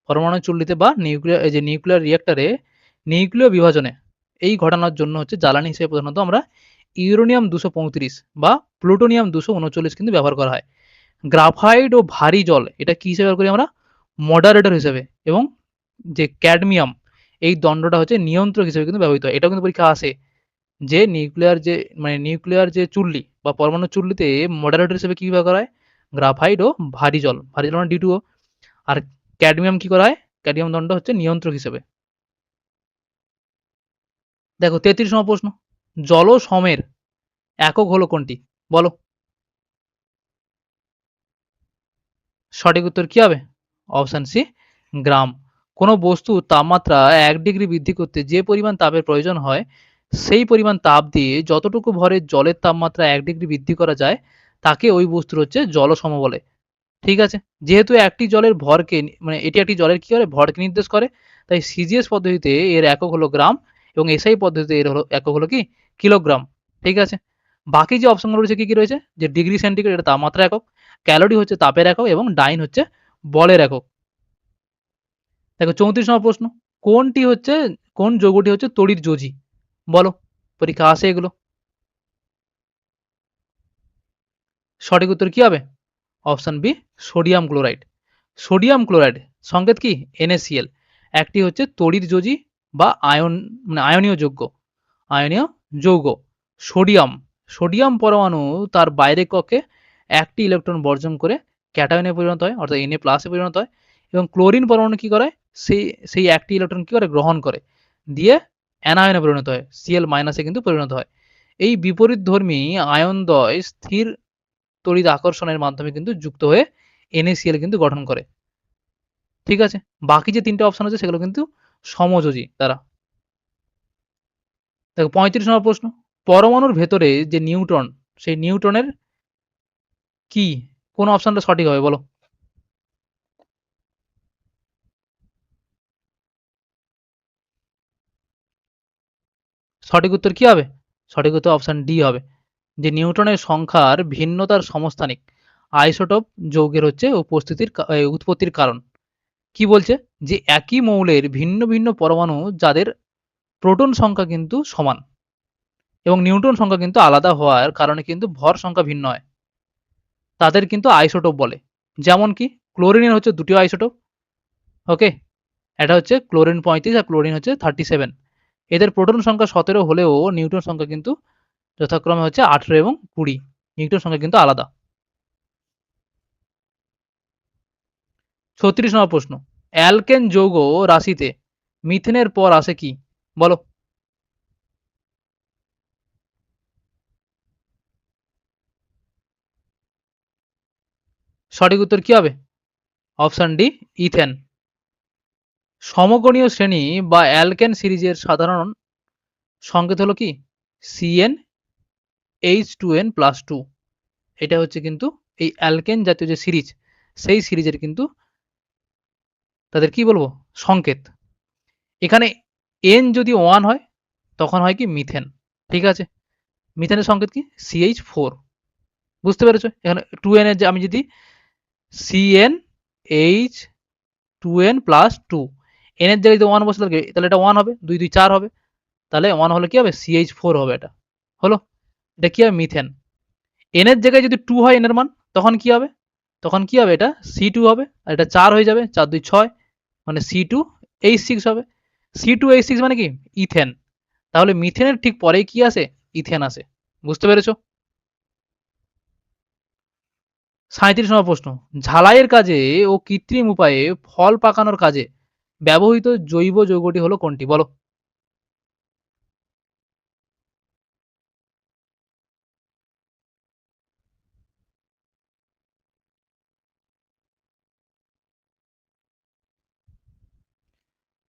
পরমাণু চুল্লিতে বা নিউক্লিয়ার, এই যে নিউক্লিয়ার রিঅ্যাক্টরে নিউক্লিয় বিভাজনে এই ঘটানোর জন্য হচ্ছে জ্বালানি হিসেবে প্রধানত আমরা ইউরেনিয়াম 235 বা প্লুটোনিয়াম 239 কিন্তু ব্যবহার করা হয়। গ্রাফাইট ও ভারী জল, এটা কি হিসেবে ব্যবহার করি আমরা? মডারেটর হিসেবে। এবং যে ক্যাডমিয়াম, এই দণ্ডটা হচ্ছে নিয়ন্ত্রক হিসেবে কিন্তু ব্যবহৃত হয়। এটাও কিন্তু পরীক্ষা আসে, যে নিউক্লিয়ার যে মানে নিউক্লিয়ার যে চুল্লি বা পরমাণু চুল্লিতে মডারেটর হিসেবে কি ব্যবহার করা হয়? গ্রাফাইট ও ভারী জল, ভারী জল মানে D2O। আর ক্যাডমিয়াম কি করা হয়? ক্যাডমিয়াম দণ্ড হচ্ছে নিয়ন্ত্রক হিসেবে। দেখো 33 নম্বর প্রশ্ন, জল সমের একক হলো কোনটি? বলো। সঠিক উত্তর কি হবে? অপশন সি, গ্রাম। কোনো বস্তু তাপমাত্রা 1 ডিগ্রি বৃদ্ধি করতে যে পরিমাণ তাপের প্রয়োজন হয়, সেই পরিমাণ তাপ দিয়ে যতটুকু ভরের জলের তাপমাত্রা 1 ডিগ্রি বৃদ্ধি করা যায়, তাকে ওই বস্তুর হচ্ছে জলসম বলে। ঠিক আছে? যেহেতু একটি জলের ভরকে মানে এটি একটি জলের কি করে? ভরকে নির্দেশ করে। তাই সিজিএস পদ্ধতিতে এর একক হলো গ্রাম এবং এসআই পদ্ধতিতে এর হলো একক হলো কি? কিলোগ্রাম। ঠিক আছে? বাকি যে অপশনগুলো রয়েছে কি, কি রয়েছে? যে ডিগ্রি সেন্টিগ্রেড এটা তাপমাত্রা একক, ক্যালোরি হচ্ছে তাপের একক এবং ডাইন হচ্ছে বলের একক। দেখো 34 নম্বর প্রশ্ন, কোনটি হচ্ছে, কোন যৌগটি হচ্ছে তড়িৎ যোজী? বলো, পরীক্ষা আসে এগুলো। সঠিক উত্তর কি হবে? Option B, sodium chloride. Sodium chloride সংকেত কি? NaCl। একটি হচ্ছে তড়িৎ যোজী বা আয়ন মানে আয়নীয় যৌগ, আয়নীয় যৌগ। সোডিয়াম, সোডিয়াম পরমাণু তার বাইরের কক্ষে একটি ইলেকট্রন বর্জন করে ক্যাটায়নে পরিণত হয়, অর্থাৎ Na প্লাসে পরিণত হয়। এবং ক্লোরিন পরমাণু কি করে? সেই সেই একটি ইলেকট্রন কি করে? গ্রহণ করে, দিয়ে অ্যানায়নে পরিণত হয়, Cl মাইনাসে কিন্তু পরিণত হয়। এই বিপরীতধর্মী আয়নদ্বয় স্থির তড়িৎ আকর্ষণের মাধ্যমে কিন্তু যুক্ত হয়ে NaCl কিন্তু গঠন করে। ঠিক আছে? বাকি যে ৩ টে অপশন আছে সেগুলো কিন্তু সমযোজী তারা। দেখো ৩৫ নম্বর প্রশ্ন, পরমাণুর ভেতরে যে নিউট্রন, সেই নিউট্রনের কি? কোন অপশনটা সঠিক হবে বলো? সঠিক উত্তর কি হবে? সঠিক উত্তর অপশন ডি হবে। যে নিউট্রনের সংখ্যার ভিন্নতার সমস্থানিক আইসোটোপ যৌগের হচ্ছে উৎপত্তির কারণ। কি বলছে? যে একই মৌলের ভিন্ন ভিন্ন পরমাণু যাদের প্রোটন সংখ্যা কিন্তু সমান এবং নিউট্রন সংখ্যা কিন্তু আলাদা হওয়ার কারণে কিন্তু ভর সংখ্যা ভিন্ন হয়। তাদের কিন্তু আইসোটোপ বলে। যেমন কি ক্লোরিনের হচ্ছে দুটি আইসোটোপ, ওকে? এটা হচ্ছে ক্লোরিন 35 আর ক্লোরিন হচ্ছে 37। এদের প্রোটন সংখ্যা 17 হলেও নিউট্রন সংখ্যা কিন্তু যথাক্রমে হচ্ছে 18 এবং 20। নিউট্রন সংখ্যা কিন্তু আলাদা। 36 নম্বর প্রশ্ন, অ্যালকেন যৌগ রাশিতে মিথেনের পর আসে কি? বলো। সঠিক উত্তর কি হবে? Option D, ethane. সমগণীয় শ্রেণী বা অ্যালকেন সিরিজের সাধারণ সংকেত হলো কি? CN H2N+2। এটা হচ্ছে কিন্তু এই অ্যালকেন জাতীয় যে সিরিজ, সেই সিরিজের কিন্তু তাদের কি বলবো সংকেত। এখানে N যদি 1 হয় তখন হয় কি মিথেন, ঠিক আছে? মিথেনের সংকেত কি? CH4। বুঝতে পেরেছো? এখানে 2N এর যে আমি যদি CnH2n+2 N এর জায়গায় যদি 1 বসে থাকে তাহলে এটা 1 হবে, 2 2 4 হবে, তাহলে 1 হলে কি হবে? CH4 হবে, এটা হলো। এটা কি হবে? মিথেন। N এর জায়গায় যদি 2 হয় N এর মান, তখন কি হবে? তখন কি হবে? এটা C2 হবে, আর এটা 4 হয়ে যাবে, 4 2 6, মানে C2H6 হবে। C2H6 মানে কি? ইথেন। তাহলে মিথেনের ঠিক পরেই কি আসে? ইথেন আসে। বুঝতে পেরেছো? 37 নম্বর প্রশ্ন, ঝালাইয়ের কাজে ও কৃত্রিম উপায়ে ফল পাকানোর কাজে ব্যবহৃত জৈব যৌগটি হলো কোনটি? বলো।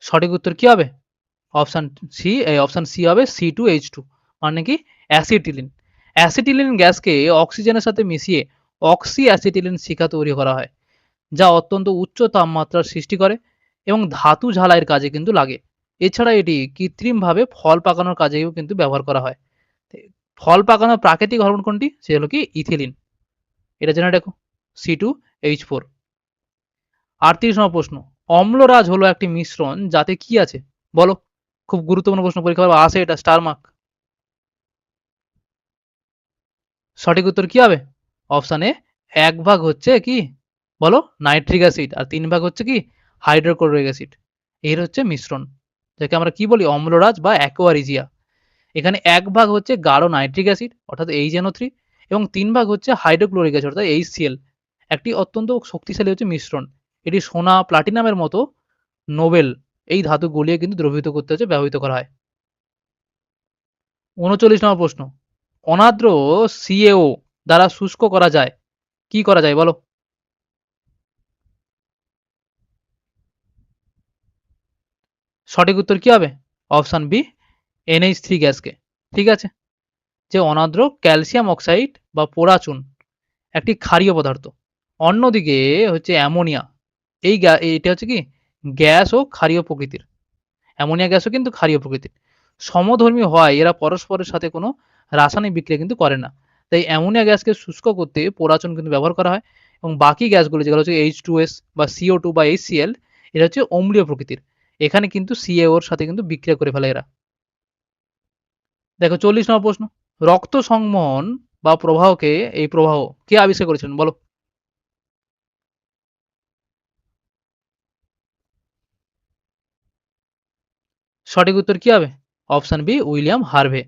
সঠিক উত্তর কি হবে? অপশন সি, অপশন সি হবে C2H2, মানে কি অ্যাসিটিলিন। অ্যাসিটিলিন গ্যাসকে অক্সিজেনের সাথে মিশিয়ে অক্সি অ্যাসিটিলিন শিখা তৈরি করা হয়, যা অত্যন্ত উচ্চ তাপমাত্রার সৃষ্টি করে এবং ধাতু ঝালাইয়ের কাজে কিন্তু লাগে। এছাড়া এটি কৃত্রিমভাবে ফল পাকানোর কাজেও কিন্তু ব্যবহার করা হয়। ফল পাকানোর প্রাকৃতিক হরমোন কোনটি? সে হলো কি ইথিলিন। এটা জেনে রাখো, C2H4। 38 নম্বর প্রশ্ন, অম্লরাজ হলো একটি মিশ্রণ যাতে কি আছে? বলো। খুব গুরুত্বপূর্ণ প্রশ্ন, পরীক্ষা আসে এটা, স্টার মার্ক। সঠিক উত্তর কি হবে? অপশন এ, 1 ভাগ হচ্ছে কি? বলো, নাইট্রিক অ্যাসিড, আর 3 ভাগ হচ্ছে কি? Hydrochloric acid. এর হচ্ছে মিশ্রণ, যাকে আমরা কি বলি? অম্লরাজ বা অ্যাকোয়ারিজিয়া। এখানে 1 ভাগ হচ্ছে গাঢ় নাইট্রিক অ্যাসিড অর্থাৎ HNO3 এবং 3 ভাগ হচ্ছে হাইড্রোক্লোরিক অ্যাসিড অর্থাৎ HCl। একটি অত্যন্ত শক্তিশালী হচ্ছে মিশ্রণ। এটি সোনা, প্লাটিনামের মতো নোবেল এই ধাতু গলিয়ে কিন্তু দ্রবীভূত করতে হচ্ছে ব্যবহৃত করা হয়। 39 নম্বর প্রশ্ন, অনার্দ্র CaO দ্বারা শুষ্ক করা যায়, কি করা যায়? বলো। সঠিক উত্তর কি হবে? অপশন বি, NH3 গ্যাসকে। ঠিক আছে? যে অনার্দ্র ক্যালসিয়াম অক্সাইড বা পোড়াচুন একটি ক্ষারীয় পদার্থ। অন্যদিকে হচ্ছে অ্যামোনিয়া, এটা হচ্ছে কি গ্যাস ও ক্ষারীয় প্রকৃতির। অ্যামোনিয়া গ্যাসও কিন্তু ক্ষারীয় প্রকৃতির। সমধর্মী হওয়ায় এরা পরস্পরের সাথে কোনো রাসায়নিক বিক্রিয়া কিন্তু করে না। তাই অ্যামোনিয়া গ্যাসকে শুষ্ক করতে পোড়াচুন কিন্তু ব্যবহার করা হয় এবং বাকি গ্যাসগুলো যেগুলো হচ্ছে H2S বা CO2 বা HCl, এটা হচ্ছে অম্লীয় প্রকৃতির। এখানে কিন্তু CaO এর সাথে কিন্তু বিক্রিয়া করে ফেলে এরা। দেখো 40 নম্বর প্রশ্ন, রক্ত সংবহন বা প্রবাহকে, এই প্রবাহ কে আবিষ্কার করেছিলেন? বলো। সঠিক উত্তর কি হবে? Option B, William Harvey.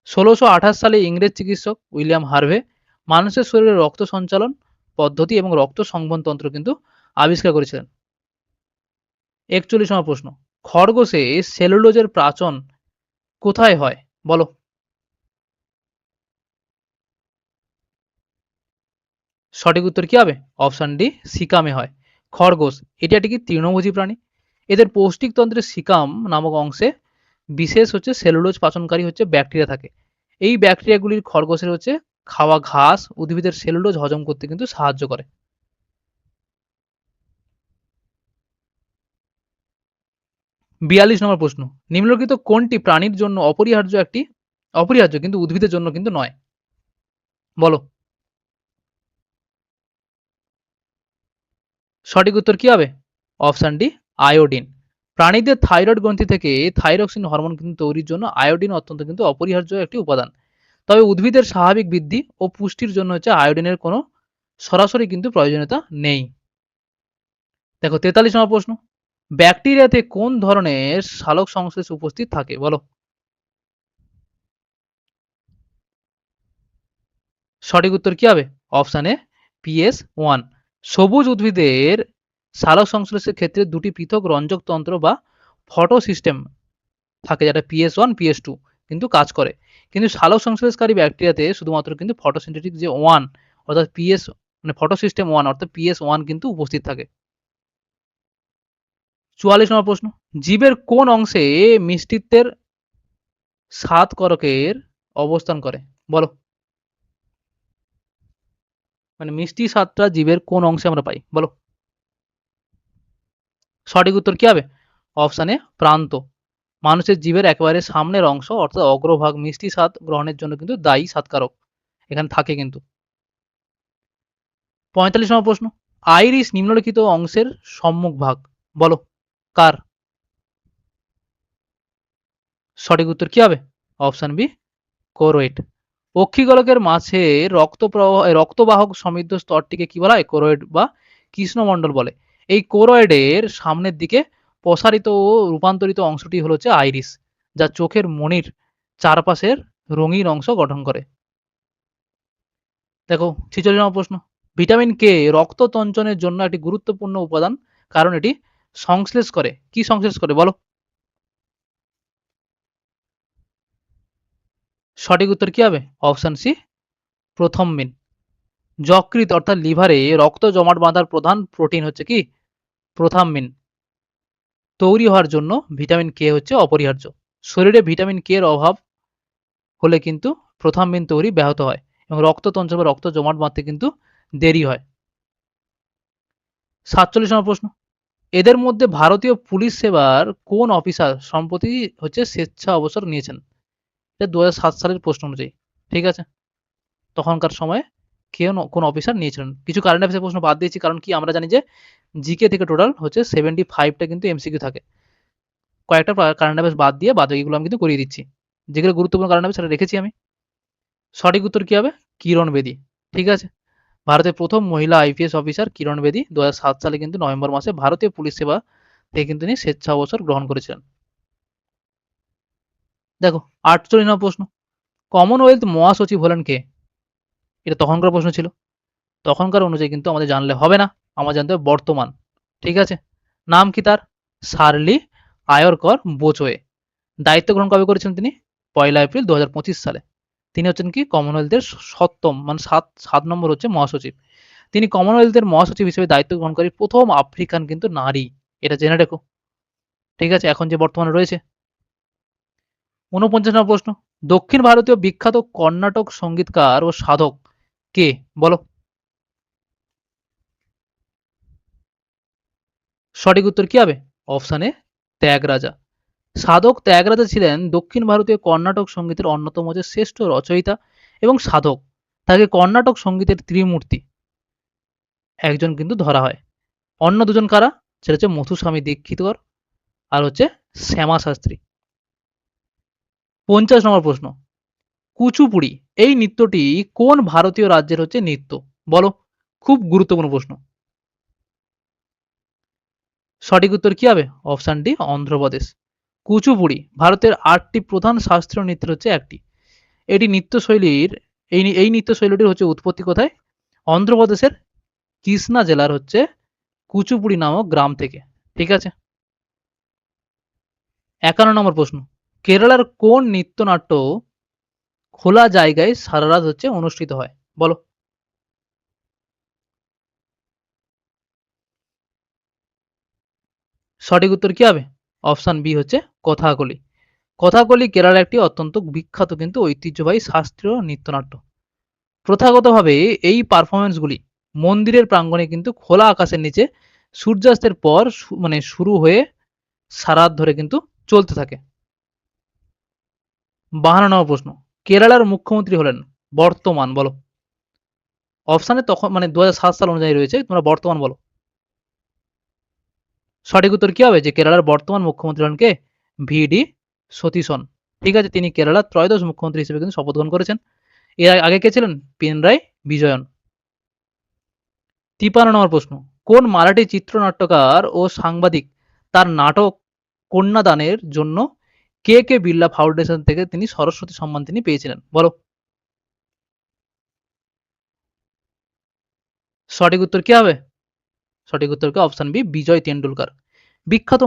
1628 সালে ইংরেজ চিকিৎসক উইলিয়াম হার্ভে মানুষের শরীরে রক্ত সঞ্চালন পদ্ধতি এবং রক্ত সংবহন তন্ত্র কিন্তু আবিষ্কার করেছিলেন। 41 নম্বর প্রশ্ন, খরগোশে সেলুলোজের প্রাচন কোথায় হয়? বলো। সঠিক উত্তর কি হবে? অপশন ডি, সিকামে হয়। খরগোশ এটি একটি কি তৃণভোজী প্রাণী। এদের পৌষ্টিকতন্ত্রের সিকাম নামক অংশে বিশেষ হচ্ছে সেলুলোজ পাচনকারী হচ্ছে ব্যাকটেরিয়া থাকে। এই ব্যাকটেরিয়াগুলির খরগোশের হচ্ছে খাওয়া ঘাস উদ্ভিদের সেলুলোজ হজম করতে কিন্তু সাহায্য করে। 42 নম্বর প্রশ্ন, নিম্নলিখিত কোনটি প্রাণীর জন্য অপরিহার্য কিন্তু উদ্ভিদের জন্য কিন্তু নয়? বলো। সঠিক উত্তর কি হবে? Option D, iodine. প্রাণীদের থাইরয়েড গ্রন্থি থেকে থাইরক্সিন হরমোন কিন্তু তৈরির জন্য আয়োডিন অত্যন্ত কিন্তু অপরিহার্য একটি উপাদান। তবে উদ্ভিদের স্বাভাবিক বৃদ্ধি ও পুষ্টির জন্য হচ্ছে আয়োডিনের কোনো সরাসরি কিন্তু প্রয়োজনীয়তা নেই। দেখো 43 নম্বর প্রশ্ন, ব্যাকটেরিয়াতে কোন ধরনের সালোক সংশ্লেষ উপস্থিত থাকে বলো? সঠিক উত্তর কি হবে? অপশন এ PS1। সবুজ উদ্ভিদের সালোক সংশ্লেষের ক্ষেত্রে দুটি পৃথক রঞ্জক তন্ত্র বা ফটো সিস্টেম থাকে, যেটা PS1 PS2 কিন্তু কাজ করে। কিন্তু সালোক সংশ্লেষকারী ব্যাকটেরিয়াতে শুধুমাত্র কিন্তু ফটোসিনথেটিক যে 1 অর্থাৎ PS মানে ফটো সিস্টেম 1 অর্থাৎ PS1 কিন্তু উপস্থিত থাকে। 44 নম্বর প্রশ্ন, জীবের কোন অংশে মিষ্টিত্বের স্বাদ করকের অবস্থান করে বলো? মানে মিষ্টি স্বাদটা জীবের কোন অংশে আমরা পাই বলো? সঠিক উত্তর কি হবে? অপশন এ প্রান্ত। মানুষের জিভের একেবারে সামনের অংশ অর্থাৎ অগ্রভাগ মিষ্টি স্বাদ গ্রহণের জন্য কিন্তু দায়ী স্বাদকারক এখানে থাকে কিন্তু। 45 নম্বর প্রশ্ন, আইরিশ নিম্নলিখিত অংশের সম্মুখ ভাগ বলো কার? সঠিক উত্তর কি হবে? Option B choroid. অক্ষিগোলকের মাঝে রক্তবাহক সমৃদ্ধ স্তরটিকে কি বলা হয়? কোরোয়েড বা কৃষ্ণমণ্ডল বলে। এই কোরোয়েডের সামনের দিকে প্রসারিত ও রূপান্তরিত অংশটি হলো হচ্ছে আইরিশ, যা চোখের মণির চারপাশের রঙিন অংশ গঠন করে। দেখো 46 নম্বর প্রশ্ন, ভিটামিন কে রক্ত তঞ্চনের জন্য একটি গুরুত্বপূর্ণ উপাদান, কারণ এটি সংশ্লেষ করে। কি সংশ্লেষ করে বলো? সঠিক উত্তর কি হবে? Option C প্রথমবিন। যকৃৎ অর্থাৎ লিভারে রক্ত জমাট বাঁধার প্রধান প্রোটিন হচ্ছে কি? প্রোথাম্বিন। তৈরি হওয়ার জন্য ভিটামিন কে হচ্ছে অপরিহার্য। শরীরে ভিটামিন কে এর অভাব হলে কিন্তু প্রোথাম্বিন তৈরি ব্যাহত হয় এবং রক্ত তঞ্চল বা রক্ত জমাট বাঁধতে কিন্তু দেরি হয়। 47 নম্বর প্রশ্ন, এদের মধ্যে ভারতীয় পুলিশ সেবার কোন অফিসার সম্প্রতি হচ্ছে স্বেচ্ছা অবসর নিয়েছেন? এটা 2007 সালের প্রশ্ন অনুযায়ী, ঠিক আছে? তখনকার সময়ে কোন অফিসার নিয়েছিলেন? কিছু কারেন্ট অ্যাফেয়ার্সের প্রশ্ন বাদ দিয়েছি, কারণ কি আমরা জানি যে জিকে থেকে টোটাল হচ্ছে 75টা কিন্তু এমসিকিউ থাকে। কয়েকটা কারেন্ট অ্যাফেয়ার্স বাদ দিয়ে বাদবাকিগুলো আমি কিন্তু করিয়ে দিচ্ছি। যেগুলো গুরুত্বপূর্ণ কারেন্ট অ্যাফেয়ার্স সেটা রেখেছি আমি। সঠিক উত্তর কি হবে? কিরণ বেদী, ঠিক আছে? ভারতের প্রথম মহিলা আইপিএস অফিসার কিরণ বেদী 2007 সালে কিন্তু নভেম্বর মাসে ভারতীয় পুলিশ সেবা থেকে কিন্তু তিনি স্বেচ্ছা অবসর গ্রহণ করেছিলেন। দেখো 48 নম্বর প্রশ্ন, কমনওয়েলথ মহাসচিব হলেন কে? এটা তখনকার প্রশ্ন ছিল। তখনকার অনুযায়ী কিন্তু আমাদের জানলে হবে না, আমার জানতে হবে বর্তমান, ঠিক আছে? নাম কি তার? শার্লি আয়রকর বোচোয়ে। দায়িত্ব গ্রহণ কবে করেছিলেন তিনি? 1 এপ্রিল 2025 সালে। তিনি হচ্ছেন কি কমনওয়েলথের সপ্তম মানে সাত নম্বর হচ্ছে মহাসচিব। তিনি কমনওয়েলথের মহাসচিব হিসেবে দায়িত্ব গ্রহণকারী প্রথম আফ্রিকান কিন্তু নারী, এটা জেনে রেখো, ঠিক আছে? এখন যে বর্তমানে রয়েছে। 49 নম্বর প্রশ্ন, দক্ষিণ ভারতীয় বিখ্যাত কর্ণাটক সঙ্গীতকার ও সাধক কে বলো? সঠিক উত্তর কি হবে? Option A Tyagaraja. সাধক ত্যাগরাজা ছিলেন দক্ষিণ ভারতীয় কর্ণাটক সঙ্গীতের অন্যতম যে শ্রেষ্ঠ রচয়িতা এবং সাধক। তাকে কর্ণাটক সঙ্গীতের ত্রিমূর্তি একজন কিন্তু ধরা হয়। অন্য দুজন কারা? সেটা হচ্ছে মথুস্বামী দীক্ষিতকর আর হচ্ছে শ্যামা শাস্ত্রী। 50 নম্বর প্রশ্ন, কুচুপুড়ি এই নৃত্যটি কোন ভারতীয় রাজ্যের হচ্ছে নৃত্য বলো? খুব গুরুত্বপূর্ণ প্রশ্ন। সঠিক উত্তর কি হবে? Option D Andhra Pradesh. কুচুপুড়ি ভারতের 8টি প্রধান শাস্ত্রীয় নৃত্যের হচ্ছে একটি। এটি নৃত্যশৈলীর এই নৃত্যশৈলীটির হচ্ছে উৎপত্তি কোথায়? অন্ধ্রপ্রদেশের কৃষ্ণা জেলার হচ্ছে কুচুপুড়ি নামক গ্রাম থেকে, ঠিক আছে? 51 নম্বর প্রশ্ন, কেরালার কোন নৃত্যনাট্য খোলা জায়গায় সারা রাত হচ্ছে অনুষ্ঠিত হয় বলো? সঠিক উত্তর কি হবে? অপশন বি হচ্ছে কথাকলি। কথাকলি কেরালার একটি অত্যন্ত বিখ্যাত কিন্তু ঐতিহ্যবাহী শাস্ত্রীয় নৃত্যনাট্য। প্রথাগতভাবে এই পারফরমেন্সগুলি মন্দিরের প্রাঙ্গণে কিন্তু খোলা আকাশের নিচে সূর্যাস্তের পর মানে শুরু হয়ে সারা রাত ধরে কিন্তু চলতে থাকে। 52 নম্বর প্রশ্ন, কেরালার মুখ্যমন্ত্রী হলেন বর্তমান বলো? অপশানে তখন মানে 2007 সাল অনুযায়ী রয়েছে, তোমরা বর্তমান বলো। সঠিক উত্তর কি হবে? যে কেরালার বর্তমান মুখ্যমন্ত্রী হন কে? ভিডি সতীশন। ঠিক আছে, তিনি কেরালার ত্রয়োদশ মুখ্যমন্ত্রী হিসেবে কিন্তু শপথ গ্রহণ করেছেন। এর আগে কে ছিলেন? পিনরাই বিজয়ন। 53 নম্বর প্রশ্ন, কোন মারাঠি চিত্রনাট্যকার ও সাংবাদিক তার নাটক কন্যাদানের জন্য কে কে বিড়লা ফাউন্ডেশন থেকে তিনি সরস্বতী সম্মান তিনি পেয়েছিলেন? বলো। সঠিক উত্তর কি হবে? সঠিক উত্তর কি অপশন বি, বিজয় তেন্ডুলকর। বিখ্যাত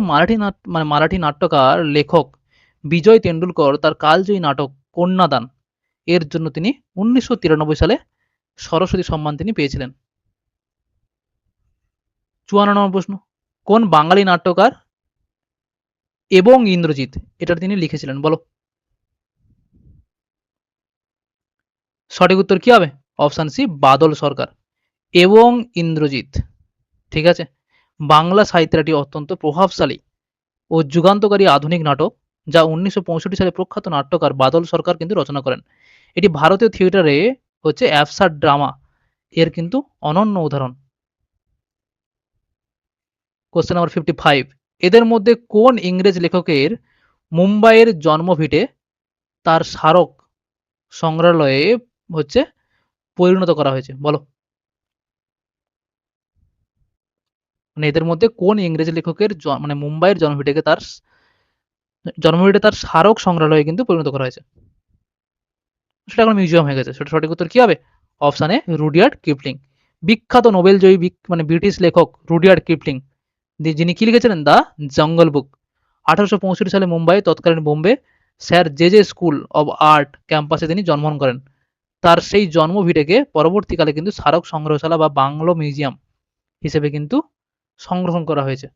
মারাঠি নাট্যকার লেখক বিজয় তেন্ডুলকর তার কালজয়ী নাটক কন্যাদান এর জন্য তিনি 1993 সালে সরস্বতী সম্মান তিনি পেয়েছিলেন। 54 নম্বর প্রশ্ন, কোন বাঙালি নাট্যকার এবং ইন্দ্রজিৎ এটা তিনি লিখেছিলেন? বলো। সঠিক উত্তর কি হবে? অপশন সি, বাদল সরকার। এবং ইন্দ্রজিৎ। ঠিক আছে, বাংলা সাহিত্যের একটি অত্যন্ত প্রভাবশালী ও যুগান্তকারী আধুনিক নাটক যা 1965 সালে প্রখ্যাত নাট্যকার বাদল সরকার কিন্তু রচনা করেন। এটি ভারতীয় থিয়েটারে হচ্ছে অ্যাবসার্ড ড্রামা এর কিন্তু অনন্য উদাহরণ। কোশ্চেন নাম্বার 55, এদের মধ্যে কোন ইংরেজ লেখকের মুম্বাইয়ের জন্মভিটে তার স্মারক সংগ্রহালয়ে হচ্ছে পরিণত করা হয়েছে? বলো। মানে এদের মধ্যে কোন ইংরেজ লেখকের মানে মুম্বাইয়ের জন্মভিটে তার স্মারক সংগ্রহালয়ে কিন্তু পরিণত করা হয়েছে? সেটা এখন মিউজিয়াম হয়ে গেছে। সেটা সঠিক উত্তর কি হবে? অপশন এ, রুডিয়ার্ড কিপলিং। বিখ্যাত নোবেল জয়ী মানে ব্রিটিশ লেখক রুডিয়ার্ড কিপলিং, যিনি কি লিখেছিলেন? দ্য জঙ্গল বুক। 1865 সালে মুম্বাই তৎকালীন Bombay sir J school of art ক্যাম্পাসে তিনি জন্মগ্রহণ করেন। তার সেই জন্মভিটেকে পরবর্তীকালে কিন্তু স্মারক সংগ্রহশালা বা বাংলো মিউজিয়াম হিসেবে কিন্তু সংরক্ষণ করা হয়েছে।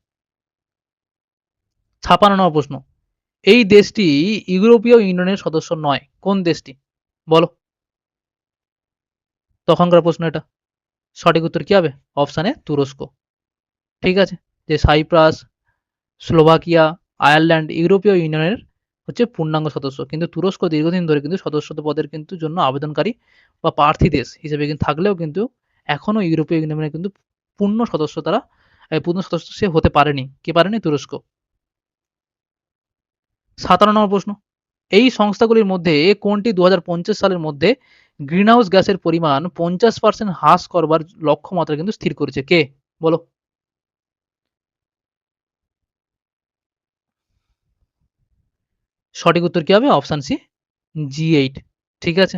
56 নম্বর প্রশ্ন, এই দেশটি ইউরোপীয় ইউনিয়নের সদস্য নয়। কোন দেশটি? বলো। তখনকার প্রশ্ন এটা। সঠিক উত্তর কি হবে? অপশানে তুরস্ক। ঠিক আছে, যে সাইপ্রাস, স্লোভাকিয়া, আয়ারল্যান্ড ইউরোপীয় ইউনিয়নের হচ্ছে পূর্ণাঙ্গ সদস্য, কিন্তু তুরস্ক দীর্ঘদিন ধরে কিন্তু সদস্যত্ব পদের কিন্তু জন্য আবেদনকারী বা প্রার্থী দেশ হিসেবে কিন্তু থাকলেও কিন্তু এখনো ইউরোপীয় ইউনিয়নের কিন্তু পূর্ণ সদস্য সে হতে পারেনি। কে পারেনি? তুরস্ক। 57 নম্বর প্রশ্ন, এই সংস্থাগুলির মধ্যে কোনটি 2050 সালের মধ্যে গ্রিনহাউস গ্যাসের পরিমাণ 50% হ্রাস করবার লক্ষ্যমাত্রা কিন্তু স্থির করেছে? কে? বলো। সঠিক উত্তর কি হবে? Option C, G8। ঠিক আছে,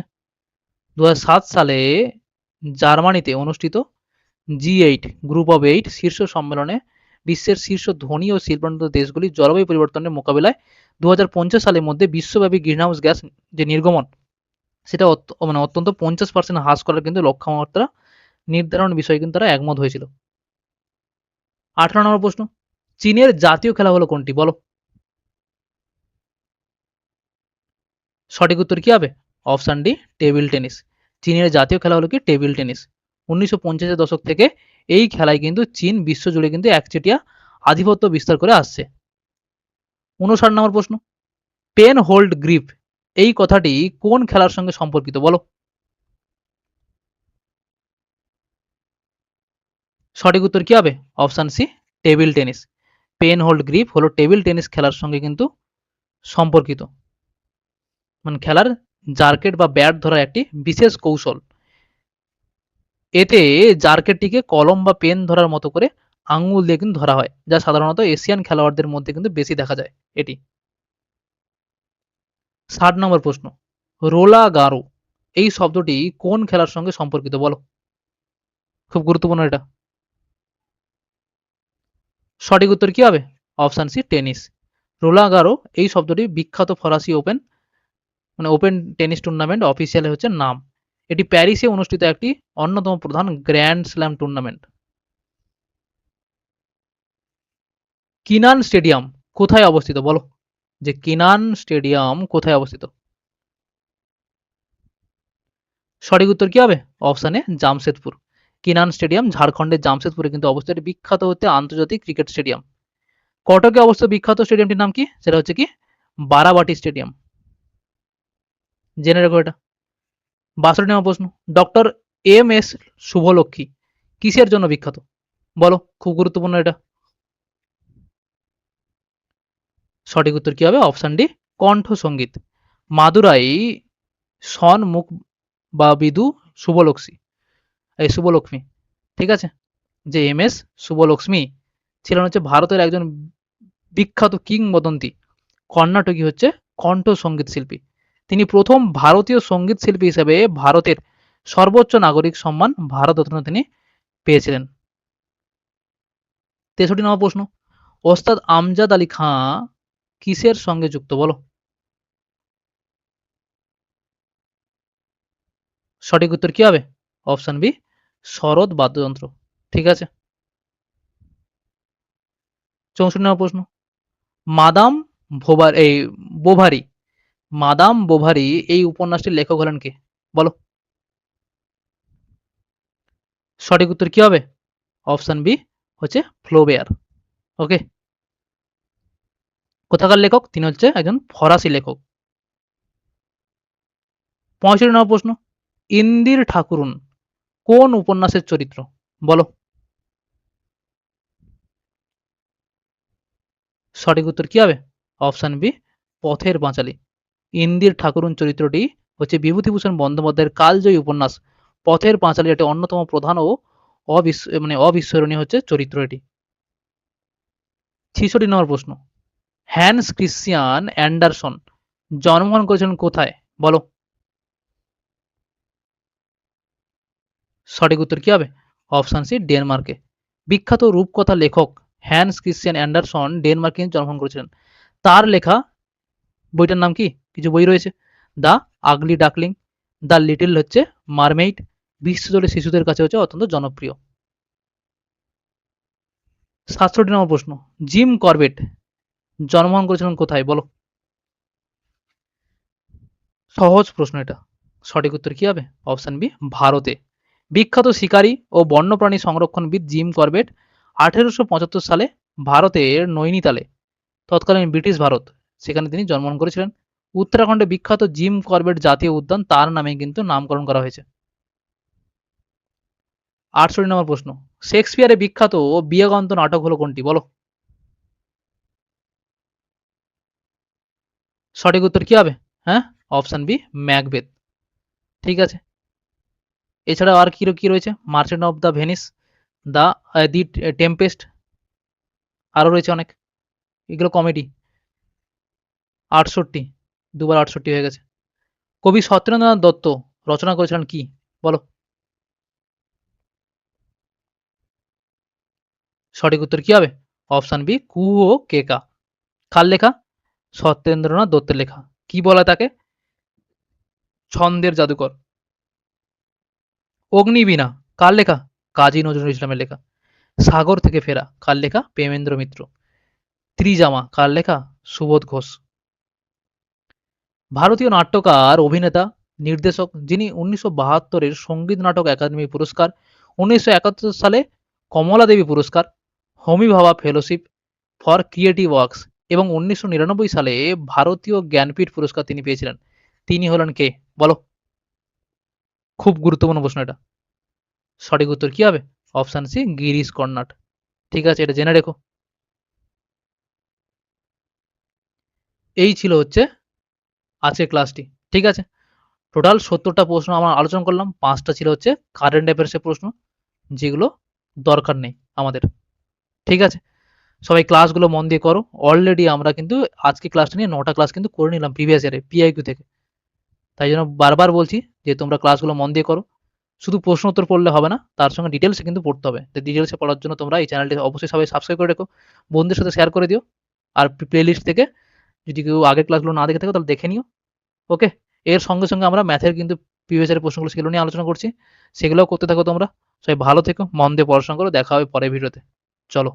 2007 সালে জার্মানিতে অনুষ্ঠিত G8 গ্রুপ অফ 8 শীর্ষ সম্মেলনে বিশ্বের শীর্ষ ধনী ও শিল্পান্বিত দেশগুলি জলবায়ু পরিবর্তনের মোকাবিলায় 2050 সালের মধ্যে বিশ্বব্যাপী গ্রিনহাউস গ্যাস যে নির্গমন সেটা মানে অত্যন্ত 50% হ্রাস করার কিন্তু লক্ষ্যমাত্রা নির্ধারণ বিষয়ে কিন্তু তারা একমত হয়েছিল। 18 নম্বর প্রশ্ন, চীনের জাতীয় খেলা হলো কোনটি? বলো। সঠিক উত্তর কি হবে? Option D, table tennis. চীনের জাতীয় খেলা হলো কি? Table tennis. 1950-এর দশক থেকে এই খেলায় কিন্তু চীন বিশ্বজুড়ে কিন্তু একচেটিয়া আধিপত্য বিস্তার করে আসছে। 59 নম্বর প্রশ্ন, পেন হোল্ড গ্রিপ এই কথাটি কোন খেলার সঙ্গে সম্পর্কিত? বলো। সঠিক উত্তর কি হবে? Option C, table tennis. Pen hold grip হলো টেবিল টেনিস খেলার সঙ্গে কিন্তু সম্পর্কিত। মানে খেলার জার্কেট বা ব্যাট ধরার একটি বিশেষ কৌশল। এতে জার্কেটটিকে কলম বা পেন ধরার মতো করে আঙ্গুল দিয়ে কিন্তু ধরা হয়, যা সাধারণত এশিয়ান খেলোয়াড়দের মধ্যে কিন্তু বেশি দেখা যায় এটি। 60 নম্বর প্রশ্ন, রোলা গারো এই শব্দটি কোন খেলার সঙ্গে সম্পর্কিত? বলো। খুব গুরুত্বপূর্ণ এটা। সঠিক উত্তর কি হবে? Option C, tennis. রোলা গারো এই শব্দটি বিখ্যাত ফরাসি ওপেন টেনিস টুর্নামেন্ট অফিসিয়াল হচ্ছে নাম। এটি প্যারিসে অনুষ্ঠিত একটি অন্যতম প্রধান গ্র্যান্ড স্ল্যাম টুর্নামেন্ট। কিনান স্টেডিয়াম কোথায় অবস্থিত? বলো, যে কিনান স্টেডিয়াম কোথায় অবস্থিত? সঠিক উত্তর কি হবে? অপশানে জামশেদপুর। কিনান স্টেডিয়াম ঝাড়খণ্ডের জামশেদপুরে কিন্তু অবস্থিত, এটি বিখ্যাত হচ্ছে আন্তর্জাতিক ক্রিকেট স্টেডিয়াম। কটকে অবস্থিত বিখ্যাত স্টেডিয়ামটির নাম কি? সেটা হচ্ছে কি? বারাবাটি স্টেডিয়াম। জেনে রেখো এটা। 62 নম্বর প্রশ্ন, ডক্টর এম.এস. শুভলক্ষ্মী কিসের জন্য বিখ্যাত? বলো, খুব গুরুত্বপূর্ণ এটা। সঠিক উত্তর কি হবে? অপশন ডি কণ্ঠসঙ্গীত। মাদুরাই সন মুখ বা বিদু শুভলক্ষ্মী, ঠিক আছে, যে এম.এস. শুভলক্ষ্মী ছিলেন হচ্ছে ভারতের একজন বিখ্যাত কিংবদন্তি কর্ণাটকী হচ্ছে কণ্ঠসঙ্গীত শিল্পী। তিনি প্রথম ভারতীয় সঙ্গীত শিল্পী হিসেবে ভারতের সর্বোচ্চ নাগরিক সম্মান ভারতরত্ন তিনি পেয়েছিলেন। 63 নম্বর প্রশ্ন, ওস্তাদ আমজাদ আলী খাঁ কিসের সঙ্গে যুক্ত বলো? সঠিক উত্তর কি হবে? অপশন বি শরৎ বাদ্যযন্ত্র, ঠিক আছে। 64 নম্বর প্রশ্ন, মাদাম বোভারি মাদাম বোভারি এই উপন্যাসটির লেখক হলেন কে বলো? সঠিক উত্তর কি হবে? অপশন বি হচ্ছে ফ্লোবেয়ার। ওকে, কোথাকার লেখক? তিনি হচ্ছে একজন ফরাসি লেখক। 65 নম্বর প্রশ্ন, ইন্দির ঠাকুরুন কোন উপন্যাসের চরিত্র বলো? সঠিক উত্তর কি হবে? Option B Pather Panchali. ইন্দির ঠাকুরুন চরিত্রটি হচ্ছে বিভূতিভূষণ বন্দ্যোপাধ্যায়ের কালজয়ী উপন্যাস পথের পাঁচালীর একটি অন্যতম প্রধান ও অবিস্মরণীয় হচ্ছে চরিত্র এটি। 66 নম্বর প্রশ্ন, হ্যান্স ক্রিশ্চিয়ান অ্যান্ডারসন জন্মগ্রহণ করেছিলেন কোথায় বলো? সঠিক উত্তর কি হবে? অপশন সি ডেনমার্কে। বিখ্যাত রূপকথা লেখক হ্যান্স ক্রিশ্চিয়ান অ্যান্ডারসন ডেনমার্কে জন্মগ্রহণ করেছিলেন। তার লেখা বইটার নাম কি? কিছু বই রয়েছে, the ugly duckling, the little হচ্ছে মারমেইড, বিশ্বজুড়ে শিশুদের কাছে হচ্ছে অত্যন্ত জনপ্রিয়। 67 নম্বর প্রশ্ন, জিম করবেট জন্মগ্রহণ করেছিলেন কোথায় বলো? সহজ প্রশ্ন এটা। সঠিক উত্তর কি হবে? অপশন বি ভারতে। বিখ্যাত শিকারী ও বন্যপ্রাণী সংরক্ষণবিদ জিম করবেট 1875 সালে ভারতের নৈনিতালে, তৎকালীন ব্রিটিশ ভারত, সেখানে তিনি জন্মগ্রহণ করেছিলেন। উত্তরাখণ্ডে বিখ্যাত জিম করবেট জাতীয় উদ্যান তার নামে কিন্তু নামকরণ করা হয়েছে। 68 নম্বর প্রশ্ন, শেক্সপিয়ারের বিখ্যাত বিয়োগান্ত নাটক হলো কোনটি বলো? সঠিক উত্তর কি হবে? হ্যাঁ, অপশন বি ম্যাকবেথ, ঠিক আছে। এছাড়াও আর কি রয়েছে? Merchant of the Venice, the the Tempest, আরও রয়েছে অনেক, এগুলো কমেডি। 68, দুবার 68 হয়ে গেছে। কবি সত্যেন্দ্রনাথ দত্ত রচনা করেছিলেন কি বলো? সঠিক উত্তর কি হবে? অপশন বি কুহু ও কেকা। কার লেখা? সত্যেন্দ্রনাথ দত্তের লেখা। কি বলা তাকে? ছন্দের জাদুকর। অগ্নিবীণা কার লেখা? কাজী নজরুল ইসলামের লেখা। সাগর থেকে ফেরা কার লেখা? প্রেমেন্দ্র মিত্র। ত্রিজামা কার লেখা? সুবোধ ঘোষ। ভারতীয় নাট্যকার, অভিনেতা, নির্দেশক যিনি 1972 সঙ্গীত নাটক একাডেমি পুরস্কার, 1971 সালে কমলা দেবী পুরস্কার, হোমি ভাবা ফেলোশিপ ফর ক্রিয়েটিভ ওয়ার্কস এবং 1999 সালে ভারতীয় জ্ঞানপীঠ পুরস্কার তিনি পেয়েছিলেন, তিনি হলেন কে বলো? খুব গুরুত্বপূর্ণ প্রশ্ন এটা। সঠিক উত্তর কি হবে? অপশন সি গিরিশ কর্নাড, ঠিক আছে, এটা জেনে রেখো। এই ছিল হচ্ছে আজকের ক্লাসটি, ঠিক আছে। টোটাল 70টা প্রশ্ন আমরা আলোচনা করলাম, 5টা ছিল হচ্ছে কারেন্ট অ্যাফেয়ার্সের প্রশ্ন যেগুলো দরকার নেই আমাদের, ঠিক আছে। সবাই ক্লাসগুলো মন দিয়ে করো। অলরেডি আমরা কিন্তু আজকে ক্লাসটা নিয়ে 9টা ক্লাস কিন্তু করে নিলাম প্রিভিয়াস ইয়ারে পিআইকিউ থেকে। তাই জন্য বারবার বলছি যে তোমরা ক্লাসগুলো মন দিয়ে করো। শুধু প্রশ্ন উত্তর পড়লে হবে না, তার সঙ্গে ডিটেলসে কিন্তু পড়তে হবে। তো ডিটেলসে পড়ার জন্য তোমরা এই চ্যানেলটি অবশ্যই সবাই সাবস্ক্রাইব করে রেখো, বন্ধুদের সাথে শেয়ার করে দিও। আর প্লেলিস্ট থেকে যদি কেউ আগের ক্লাসগুলো না দেখে থাকো তাহলে দেখে নিও। ওকে, এর সঙ্গে সঙ্গে আমরা ম্যাথের কিন্তু প্রিভিয়াস ইয়ারের প্রশ্নগুলো সেগুলো নিয়ে আলোচনা করছি, সেগুলোও করতে থাকো তোমরা। সবাই ভালো থেকো, মন দিয়ে পড়াশোনা করো, দেখা হবে পরের ভিডিওতে। চলো।